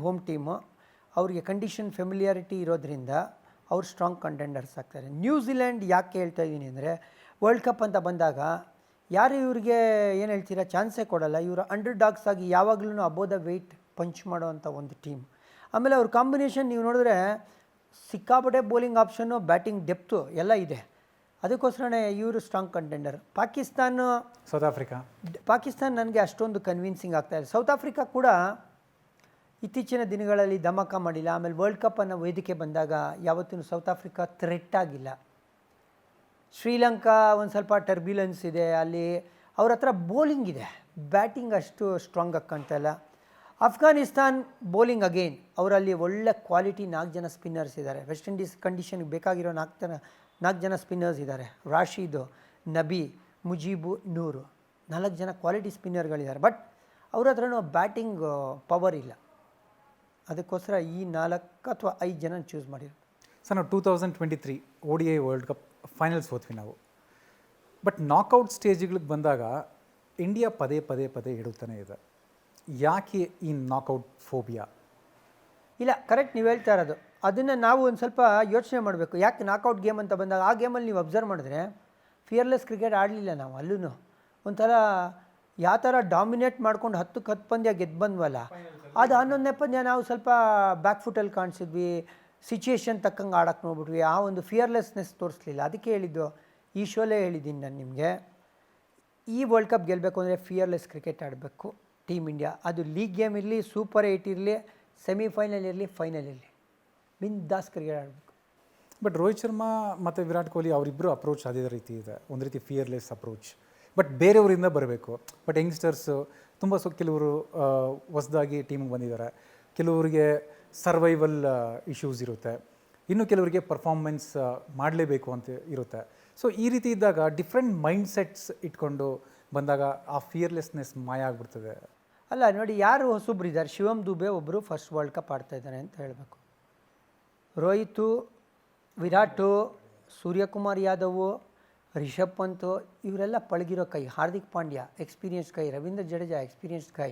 home team ಅವರಿಗೆ ಕಂಡೀಷನ್ ಫೆಮಿಲಿಯಾರಿಟಿ ಇರೋದ್ರಿಂದ ಅವ್ರು ಸ್ಟ್ರಾಂಗ್ ಕಂಟೆಂಡರ್ಸ್ ಆಗ್ತಾರೆ. ನ್ಯೂಜಿಲೆಂಡ್ ಯಾಕೆ ಹೇಳ್ತಾ ಇದ್ದೀನಿ ಅಂದರೆ, ವರ್ಲ್ಡ್ ಕಪ್ ಅಂತ ಬಂದಾಗ ಯಾರು ಇವ್ರಿಗೆ ಏನು ಹೇಳ್ತೀರಾ ಚಾನ್ಸೇ ಕೊಡಲ್ಲ. ಇವರು ಅಂಡರ್ ಡಾಗ್ಸ್ ಆಗಿ ಯಾವಾಗಲೂ ಅಬೋ ದ ವೆಯ್ಟ್ ಪಂಚ್ ಮಾಡೋವಂಥ ಒಂದು ಟೀಮ್. ಆಮೇಲೆ ಅವ್ರ ಕಾಂಬಿನೇಷನ್ ನೀವು ನೋಡಿದ್ರೆ ಸಿಕ್ಕಾಪಟ್ಟೆ ಬೌಲಿಂಗ್ ಆಪ್ಷನ್ನು, ಬ್ಯಾಟಿಂಗ್ ಡೆಪ್ತು ಎಲ್ಲ ಇದೆ. ಅದಕ್ಕೋಸ್ಕರನೇ ಇವರು ಸ್ಟ್ರಾಂಗ್ ಕಂಟೆಂಡರ್. ಪಾಕಿಸ್ತಾನ ನನಗೆ ಅಷ್ಟೊಂದು ಕನ್ವಿನ್ಸಿಂಗ್ ಆಗ್ತಾಯಿದೆ. ಸೌತ್ ಆಫ್ರಿಕಾ ಕೂಡ ಇತ್ತೀಚಿನ ದಿನಗಳಲ್ಲಿ ಧಮಾಕ ಮಾಡಿಲ್ಲ. ಆಮೇಲೆ ವರ್ಲ್ಡ್ ಕಪ್ ಅನ್ನೋ ವೇದಿಕೆ ಬಂದಾಗ ಯಾವತ್ತೂ ಸೌತ್ ಆಫ್ರಿಕಾ ಥ್ರೆಟ್ ಆಗಿಲ್ಲ. ಶ್ರೀಲಂಕಾ ಒಂದು ಸ್ವಲ್ಪ ಟರ್ಬ್ಯುಲೆನ್ಸ್ ಇದೆ, ಅಲ್ಲಿ ಅವ್ರ ಹತ್ರ ಬೌಲಿಂಗ್ ಇದೆ, ಬ್ಯಾಟಿಂಗ್ ಅಷ್ಟು ಸ್ಟ್ರಾಂಗ್ ಆಗಿ ಕಾಣ್ತಾ ಇಲ್ಲ. ಅಫ್ಘಾನಿಸ್ತಾನ್ ಬೌಲಿಂಗ್ ಅಗೇನ್, ಅವರಲ್ಲಿ ಒಳ್ಳೆ ಕ್ವಾಲಿಟಿ 4 ಜನ ಸ್ಪಿನ್ನರ್ಸ್ ಇದ್ದಾರೆ. ವೆಸ್ಟ್ ಇಂಡೀಸ್ ಕಂಡೀಷನ್ಗೆ ಬೇಕಾಗಿರೋ 4 ಜನ ಸ್ಪಿನ್ನರ್ಸ್ ಇದ್ದಾರೆ. ರಾಶೀದ್, ನಬಿ, ಮುಜೀಬು, ನೂರು, 4 ಜನ ಕ್ವಾಲಿಟಿ ಸ್ಪಿನ್ನರ್ಗಳಿದ್ದಾರೆ. ಬಟ್ ಅವ್ರ ಹತ್ರನೂ ಬ್ಯಾಟಿಂಗ್ ಪವರ್ ಇಲ್ಲ. ಅದಕ್ಕೋಸ್ಕರ ಈ 4 ಅಥವಾ 5 ಜನ ಚೂಸ್ ಮಾಡಿರೋದು. ಸರ್ ನಾವು 2023 ODI ವರ್ಲ್ಡ್ ಕಪ್ ಫೈನಲ್ಸ್ ಹೋದ್ವಿ ನಾವು. ಬಟ್ ನಾಕೌಟ್ ಸ್ಟೇಜ್ಗಳಿಗೆ ಬಂದಾಗ ಇಂಡಿಯಾ ಪದೇ ಪದೇ ಪದೇ ಇಡುತ್ತಾನೆ ಇದೆ. ಯಾಕೆ ಈ ನಾಕೌಟ್ ಫೋಬಿಯಾ? ಇಲ್ಲ, ಕರೆಕ್ಟ್ ನೀವು ಹೇಳ್ತಾ ಇರೋದು. ಅದನ್ನು ನಾವು ಒಂದು ಸ್ವಲ್ಪ ಯೋಚನೆ ಮಾಡಬೇಕು. ಯಾಕೆ ನಾಕೌಟ್ ಗೇಮ್ ಅಂತ ಬಂದಾಗ ಆ ಗೇಮಲ್ಲಿ ನೀವು ಅಬ್ಸರ್ವ್ ಮಾಡಿದ್ರೆ ಫಿಯರ್ಲೆಸ್ ಕ್ರಿಕೆಟ್ ಆಡಲಿಲ್ಲ ನಾವು. ಅಲ್ಲೂ ಒಂಥರ ಯಾವ ಥರ ಡಾಮಿನೇಟ್ ಮಾಡ್ಕೊಂಡು 10ಕ್ಕೆ 10 ಪಂದ್ಯ ಗೆದ್ದು ಬಂದ್ವಲ್ಲ, ಅದು 11ನೇ ಪಂದ್ಯ ನಾವು ಸ್ವಲ್ಪ ಬ್ಯಾಕ್ ಫುಟಲ್ಲಿ ಕಾಣಿಸಿದ್ವಿ. ಸಿಚುಯೇಷನ್ ತಕ್ಕಂಗೆ ಆಡೋಕ್ಕೆ ನೋಡ್ಬಿಟ್ವಿ. ಆ ಒಂದು ಫಿಯರ್ಲೆಸ್ನೆಸ್ ತೋರಿಸ್ಲಿಲ್ಲ. ಅದಕ್ಕೆ ಹೇಳಿದ್ದು, ಈ ಶೋಲೇ ಹೇಳಿದ್ದೀನಿ ನಾನು ನಿಮಗೆ, ಈ ವರ್ಲ್ಡ್ ಕಪ್ ಗೆಲ್ಲಬೇಕು ಅಂದರೆ ಫಿಯರ್ಲೆಸ್ ಕ್ರಿಕೆಟ್ ಆಡಬೇಕು ಟೀಮ್ ಇಂಡಿಯಾ. ಅದು ಲೀಗ್ ಗೇಮ್ ಇರಲಿ, ಸೂಪರ್ 8 ಇರಲಿ, ಸೆಮಿಫೈನಲ್ ಇರಲಿ, ಫೈನಲ್ ಇರಲಿ, ಬಿಂದಾಸ್ ಕ್ರಿಕೆಟ್ ಆಡಬೇಕು. ಬಟ್ ರೋಹಿತ್ ಶರ್ಮಾ ಮತ್ತು ವಿರಾಟ್ ಕೊಹ್ಲಿ ಅವರಿಬ್ಬರು ಅಪ್ರೋಚ್ ಅದೇ ರೀತಿ ಇದೆ, ಒಂದು ರೀತಿ ಫಿಯರ್ಲೆಸ್ ಅಪ್ರೋಚ್. ಬಟ್ ಬೇರೆಯವರಿಂದ ಬರಬೇಕು. ಬಟ್ ಯಂಗ್ಸ್ಟರ್ಸು ತುಂಬ ಕೆಲವರು ಹೊಸದಾಗಿ ಟೀಮಿಗೆ ಬಂದಿದ್ದಾರೆ. ಕೆಲವರಿಗೆ ಸರ್ವೈವಲ್ ಇಶ್ಯೂಸ್ ಇರುತ್ತೆ, ಇನ್ನು ಕೆಲವರಿಗೆ ಪರ್ಫಾರ್ಮೆನ್ಸ್ ಮಾಡಲೇಬೇಕು ಅಂತ ಇರುತ್ತೆ. ಸೊ ಈ ರೀತಿ ಇದ್ದಾಗ ಡಿಫ್ರೆಂಟ್ ಮೈಂಡ್ ಸೆಟ್ಸ್ ಇಟ್ಕೊಂಡು ಬಂದಾಗ ಆ ಫಿಯರ್ಲೆಸ್ನೆಸ್ ಮಾಯ ಆಗಿಬಿಡ್ತದೆ. ಅಲ್ಲ ನೋಡಿ, ಯಾರು ಹೊಸಬ್ರು ಇದ್ದಾರೆ. ಶಿವಮ್ ದುಬೆ ಒಬ್ಬರು ಫಸ್ಟ್ ವರ್ಲ್ಡ್ ಕಪ್ ಆಡ್ತಾ ಇದ್ದಾರೆ ಅಂತ ಹೇಳಬೇಕು. ರೋಹಿತು, ವಿರಾಟು, ಸೂರ್ಯಕುಮಾರ್ ಯಾದವ್, ರಿಷಬ್ ಪಂತ್ ಇವರೆಲ್ಲ ಪಳಗಿರೋ ಕೈ. ಹಾರ್ದಿಕ್ ಪಾಂಡ್ಯ ಎಕ್ಸ್ಪೀರಿಯನ್ಸ್ ಕೈ, ರವೀಂದ್ರ ಜಡೇಜಾ ಎಕ್ಸ್ಪೀರಿಯನ್ಸ್ ಕೈ,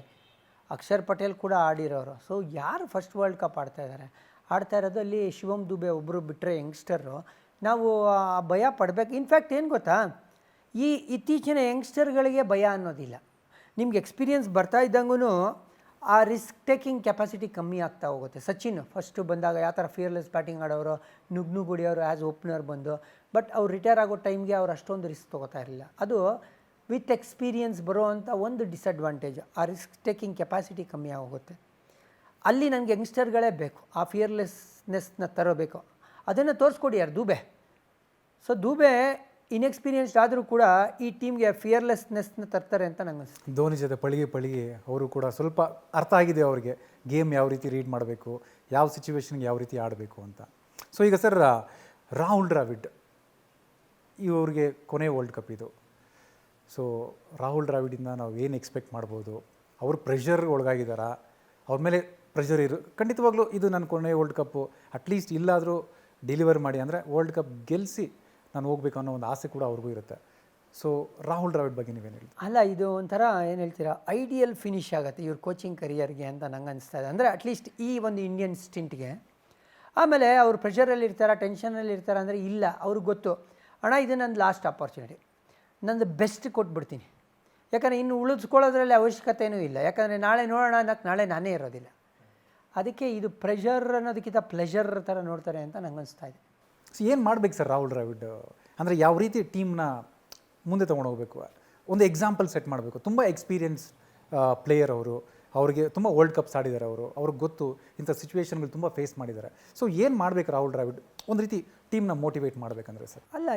ಅಕ್ಷರ್ ಪಟೇಲ್ ಕೂಡ ಆಡಿರೋರು. ಸೊ ಯಾರು ಫಸ್ಟ್ ವರ್ಲ್ಡ್ ಕಪ್ ಆಡ್ತಾ ಇರೋದು ಅಲ್ಲಿ ಶಿವಮ್ ದುಬೆ ಒಬ್ಬರು ಬಿಟ್ಟರೆ ಯಂಗ್ಸ್ಟರು. ನಾವು ಆ ಭಯ ಪಡಬೇಕು. ಇನ್ಫ್ಯಾಕ್ಟ್ ಏನು ಗೊತ್ತಾ, ಈ ಇತ್ತೀಚಿನ ಯಂಗ್ಸ್ಟರ್ಗಳಿಗೆ ಭಯ ಅನ್ನೋದಿಲ್ಲ. ನಿಮ್ಗೆ ಎಕ್ಸ್ಪೀರಿಯನ್ಸ್ ಬರ್ತಾ ಇದ್ದಂಗೂ ಆ ರಿಸ್ಕ್ ಟೇಕಿಂಗ್ ಕೆಪಾಸಿಟಿ ಕಮ್ಮಿ ಆಗ್ತಾ ಹೋಗುತ್ತೆ. ಸಚಿನ್ ಫಸ್ಟು ಬಂದಾಗ ಯಾವ ಥರ ಫಿಯರ್ಲೆಸ್ ಬ್ಯಾಟಿಂಗ್ ಆಡೋರು, ನುಗ್ನು ಗುಡಿಯೋರು ಆ್ಯಸ್ ಓಪನರ್ ಬಂದು. ಬಟ್ ಅವ್ರು ರಿಟೈರ್ ಆಗೋ ಟೈಮ್ಗೆ ಅವ್ರು ಅಷ್ಟೊಂದು ರಿಸ್ಕ್ ತೊಗೋತಾ ಇರಲಿಲ್ಲ. ಅದು ವಿತ್ ಎಕ್ಸ್ಪೀರಿಯನ್ಸ್ ಬರೋ ಅಂಥ ಒಂದು ಡಿಸಡ್ವಾಂಟೇಜ್. ಆ ರಿಸ್ಕ್ ಟೇಕಿಂಗ್ ಕೆಪಾಸಿಟಿ ಕಮ್ಮಿ ಆಗೋಗುತ್ತೆ. ಅಲ್ಲಿ ನನಗೆ ಯಂಗ್ಸ್ಟರ್ಗಳೇ ಬೇಕು, ಆ ಫಿಯರ್ಲೆಸ್ನೆಸ್ನ ತರೋಬೇಕು. ಅದನ್ನು ತೋರಿಸ್ಕೊಡಿ ಯಾರು, ದುಬೆ. ಸೊ ದುಬೆ ಇನ್ಎಕ್ಸ್ಪೀರಿಯನ್ಸ್ಡ್ ಆದರೂ ಕೂಡ ಈ ಟೀಮ್ಗೆ ಫಿಯರ್ಲೆಸ್ನೆಸ್ನ ತರ್ತಾರೆ ಅಂತ ನಂಗೆ ಅನಿಸುತ್ತೆ. ಧೋನಿ ಜೊತೆ ಪಳಿಗೆ ಅವರು ಕೂಡ ಸ್ವಲ್ಪ ಅರ್ಥ ಆಗಿದೆ ಅವ್ರಿಗೆ, ಗೇಮ್ ಯಾವ ರೀತಿ ರೀಡ್ ಮಾಡಬೇಕು, ಯಾವ ಸಿಚುವೇಶನ್ಗೆ ಯಾವ ರೀತಿ ಆಡಬೇಕು ಅಂತ. ಸೊ ಈಗ ಸರ್ ರಾಹುಲ್ ದ್ರಾವಿಡ್ ಇವ್ರಿಗೆ ಕೊನೆ ವರ್ಲ್ಡ್ ಕಪ್ ಇದು. ಸೊ ರಾಹುಲ್ ದ್ರಾವಿಡಿಂದ ನಾವು ಏನು ಎಕ್ಸ್ಪೆಕ್ಟ್ ಮಾಡ್ಬೋದು? ಅವರು ಪ್ರೆಷರ್ ಒಳಗಾಗಿದ್ದಾರಾ? ಅವ್ರ ಮೇಲೆ ಪ್ರೆಷರ್ ಖಂಡಿತವಾಗ್ಲೂ ಇದು ನನ್ನ ಕೊನೆ ವರ್ಲ್ಡ್ ಕಪ್ಪು, ಅಟ್ಲೀಸ್ಟ್ ಇಲ್ಲಾದರೂ ಡೆಲಿವರ್ ಮಾಡಿ, ಅಂದರೆ ವರ್ಲ್ಡ್ ಕಪ್ ಗೆಲ್ಲಿಸಿ ನಾನು ಹೋಗ್ಬೇಕು ಅನ್ನೋ ಒಂದು ಆಸೆ ಕೂಡ ಅವ್ರಿಗೂ ಇರುತ್ತೆ. ಸೊ ರಾಹುಲ್ ದ್ರಾವಿಡ್ ಬಗ್ಗೆ ನೀವೇನು ಹೇಳಿ? ಅಲ್ಲ, ಇದು ಒಂಥರ ಏನು ಹೇಳ್ತೀರಾ, ಐಡಿಯಲ್ ಫಿನಿಶ್ ಆಗುತ್ತೆ ಇವ್ರ ಕೋಚಿಂಗ್ ಕರಿಯರ್ಗೆ ಅಂತ ನಂಗೆ ಅನಿಸ್ತಾ ಇದೆ. ಅಂದರೆ ಅಟ್ಲೀಸ್ಟ್ ಈ ಒಂದು ಇಂಡಿಯನ್ ಸ್ಟಿಂಟ್ಗೆ. ಆಮೇಲೆ ಅವ್ರು ಪ್ರೆಷರಲ್ಲಿ ಇರ್ತಾರ, ಟೆನ್ಷನಲ್ಲಿ ಇರ್ತಾರೆ ಅಂದರೆ ಇಲ್ಲ, ಅವ್ರಿಗೆ ಗೊತ್ತು, ಅಣ್ಣ ಇದು ನನ್ನ ಲಾಸ್ಟ್ ಆಪರ್ಚುನಿಟಿ, ನಂದು ಬೆಸ್ಟ್ ಕೊಟ್ಬಿಡ್ತೀನಿ. ಯಾಕಂದರೆ ಇನ್ನು ಉಳಿಸ್ಕೊಳ್ಳೋದ್ರಲ್ಲಿ ಅವಶ್ಯಕತೆಯೂ ಇಲ್ಲ. ಯಾಕಂದರೆ ನಾಳೆ ನೋಡೋಣ ಅನ್ನೋಕ್ಕೆ ನಾಳೆ ನಾನೇ ಇರೋದಿಲ್ಲ. ಅದಕ್ಕೆ ಇದು ಪ್ರೆಷರ್ ಅನ್ನೋದಕ್ಕಿಂತ ಪ್ಲೆಷರ್ ಥರ ನೋಡ್ತಾರೆ ಅಂತ ನಂಗೆ ಅನಿಸ್ತಾ ಇದೆ. ಸೊ ಏನು ಮಾಡ್ಬೇಕು ಸರ್ ರಾಹುಲ್ ದ್ರಾವಿಡ್? ಅಂದರೆ ಯಾವ ರೀತಿ ಟೀಮ್ನ ಮುಂದೆ ತೊಗೊಂಡೋಗ್ಬೇಕು? ಒಂದು ಎಕ್ಸಾಂಪಲ್ ಸೆಟ್ ಮಾಡಬೇಕು. ತುಂಬ ಎಕ್ಸ್ಪೀರಿಯನ್ಸ್ ಪ್ಲೇಯರ್ ಅವರು, ಅವ್ರಿಗೆ ತುಂಬ ವರ್ಲ್ಡ್ ಕಪ್ಸ್ ಆಡಿದ್ದಾರೆ ಅವರು, ಅವ್ರಿಗೆ ಗೊತ್ತು ಇಂಥ ಸಿಚುವೇಶನ್ಗಳು ತುಂಬ ಫೇಸ್ ಮಾಡಿದ್ದಾರೆ. ಸೊ ಏನು ಮಾಡಬೇಕು ರಾಹುಲ್ ದ್ರಾವಿಡ್ ಒಂದು ರೀತಿ ಟೀಮ್ನ ಮೋಟಿವೇಟ್ ಮಾಡಬೇಕಂದ್ರೆ ಸರ್? ಅಲ್ಲ,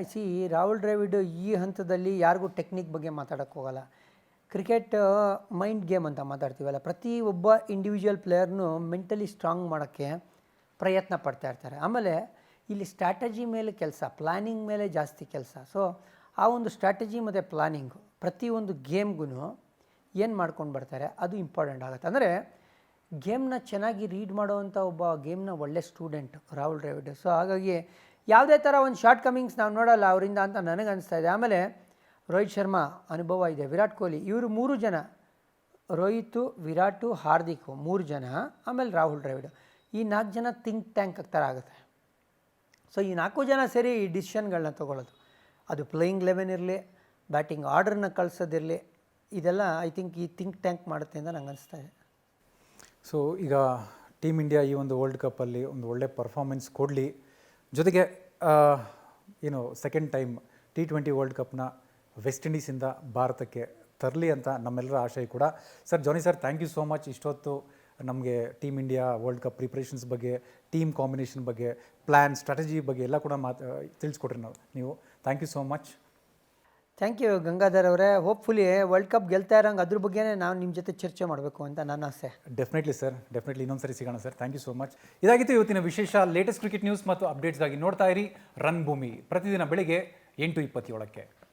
ರಾಹುಲ್ ದ್ರಾವಿಡ್ ಈ ಹಂತದಲ್ಲಿ ಯಾರಿಗೂ ಟೆಕ್ನಿಕ್ ಬಗ್ಗೆ ಮಾತಾಡೋಕ್ಕೆ ಹೋಗಲ್ಲ. ಕ್ರಿಕೆಟ್ ಮೈಂಡ್ ಗೇಮ್ ಅಂತ ಮಾತಾಡ್ತೀವಲ್ಲ, ಪ್ರತಿ ಒಬ್ಬ ಇಂಡಿವಿಜುವಲ್ ಪ್ಲೇಯರ್ನು ಮೆಂಟಲಿ ಸ್ಟ್ರಾಂಗ್ ಮಾಡೋಕ್ಕೆ ಪ್ರಯತ್ನ ಪಡ್ತಾ ಇರ್ತಾರೆ. ಆಮೇಲೆ ಇಲ್ಲಿ ಸ್ಟ್ರಾಟಜಿ ಮೇಲೆ ಕೆಲಸ, ಪ್ಲ್ಯಾನಿಂಗ್ ಮೇಲೆ ಜಾಸ್ತಿ ಕೆಲಸ. ಸೊ ಆ ಒಂದು ಸ್ಟ್ರಾಟಜಿ ಮತ್ತು ಪ್ಲ್ಯಾನಿಂಗು ಪ್ರತಿಯೊಂದು ಗೇಮ್ಗೂ ಏನು ಮಾಡ್ಕೊಂಡು ಬರ್ತಾರೆ ಅದು ಇಂಪಾರ್ಟೆಂಟ್ ಆಗುತ್ತೆ. ಅಂದರೆ ಗೇಮ್ನ ಚೆನ್ನಾಗಿ ರೀಡ್ ಮಾಡೋವಂಥ ಒಬ್ಬ ಗೇಮ್ನ ಒಳ್ಳೆ ಸ್ಟೂಡೆಂಟ್ ರಾಹುಲ್ ದ್ರಾವಿಡ್. ಸೊ ಹಾಗಾಗಿ ಯಾವುದೇ ಥರ ಒಂದು ಶಾರ್ಟ್ ಕಮಿಂಗ್ಸ್ ನಾವು ನೋಡೋಲ್ಲ ಅವರಿಂದ ಅಂತ ನನಗೆ ಅನಿಸ್ತಾ ಇದೆ. ಆಮೇಲೆ ರೋಹಿತ್ ಶರ್ಮಾ ಅನುಭವ ಇದೆ, ವಿರಾಟ್ ಕೊಹ್ಲಿ, ಇವರು 3 ಜನ, ರೋಹಿತು, ವಿರಾಟು, ಹಾರ್ದಿಕ್ 3 ಜನ, ಆಮೇಲೆ ರಾಹುಲ್ ದ್ರಾವಿಡ್, ಈ 4 ಜನ ಥಿಂಕ್ ಟ್ಯಾಂಕ್ ಥರ ಆಗುತ್ತೆ. ಸೊ ಈ 4 ಜನ ಸೇರಿ ಈ ಡಿಸಿಷನ್ಗಳನ್ನ ತೊಗೊಳ್ಳೋದು, ಅದು ಪ್ಲೇಯಿಂಗ್ 11 ಇರಲಿ, ಬ್ಯಾಟಿಂಗ್ ಆರ್ಡ್ರನ್ನ ಕಳಿಸೋದಿರಲಿ, ಇದೆಲ್ಲ ಐ ಥಿಂಕ್ ಈ ಥಿಂಕ್ ಟ್ಯಾಂಕ್ ಮಾಡುತ್ತೆ ಅಂತ ನಂಗೆ ಅನಿಸ್ತಾ ಇದೆ. ಸೊ ಈಗ ಟೀಮ್ ಇಂಡಿಯಾ ಈ ಒಂದು ವರ್ಲ್ಡ್ ಕಪ್ಪಲ್ಲಿ ಒಂದು ಒಳ್ಳೆ ಪರ್ಫಾರ್ಮೆನ್ಸ್ ಕೊಡಲಿ, ಜೊತೆಗೆ ಏನು ಸೆಕೆಂಡ್ ಟೈಮ್ T20 ವರ್ಲ್ಡ್ ಕಪ್ನ ವೆಸ್ಟ್ ಇಂಡೀಸಿಂದ ಭಾರತಕ್ಕೆ ತರಲಿ ಅಂತ ನಮ್ಮೆಲ್ಲರ ಆಶಯ ಕೂಡ. Sir Jani sir, thank you so much. ಇಷ್ಟೊತ್ತು ನಮಗೆ team India world cup preparations ಬಗ್ಗೆ, ಟೀಮ್ ಕಾಂಬಿನೇಷನ್ ಬಗ್ಗೆ, ಪ್ಲ್ಯಾನ್ ಸ್ಟ್ರಾಟಜಿ ಬಗ್ಗೆ ಎಲ್ಲ ಕೂಡ ತಿಳಿಸ್ಕೊಟ್ರಿ ನೀವು. Thank you so much. Thank you Gangadhar ಅವರೇ. ಹೋಪ್ಫುಲಿ ವರ್ಲ್ಡ್ ಕಪ್ ಗೆಲ್ತಾ ಇರೋಂಗೆ ಅದ್ರ ಬಗ್ಗೆನೇ ನಾವು ನಿಮ್ಮ ಜೊತೆ ಚರ್ಚೆ ಮಾಡಬೇಕು ಅಂತ ನನ್ನ ಆಸೆ. ಡೆಫಿನೆಟ್ಲಿ ಸರ್, ಡೆಫಿನೆಟ್ಲಿ ಇನ್ನೊಂದು ಸಿಗೋಣ sir. Thank you so much. ಇದಾಗಿತ್ತು ಇವತ್ತಿನ ವಿಶೇಷ. ಲೇಟೆಸ್ಟ್ ಕ್ರಿಕೆಟ್ ನ್ಯೂಸ್ ಮತ್ತು ಅಪ್ಡೇಟ್ಸ್ಗಾಗಿ ನೋಡ್ತಾ ಇರಿ ರನ್ ಭೂಮಿ, ಪ್ರತಿದಿನ ಬೆಳಿಗ್ಗೆ 8:27ಕ್ಕೆ.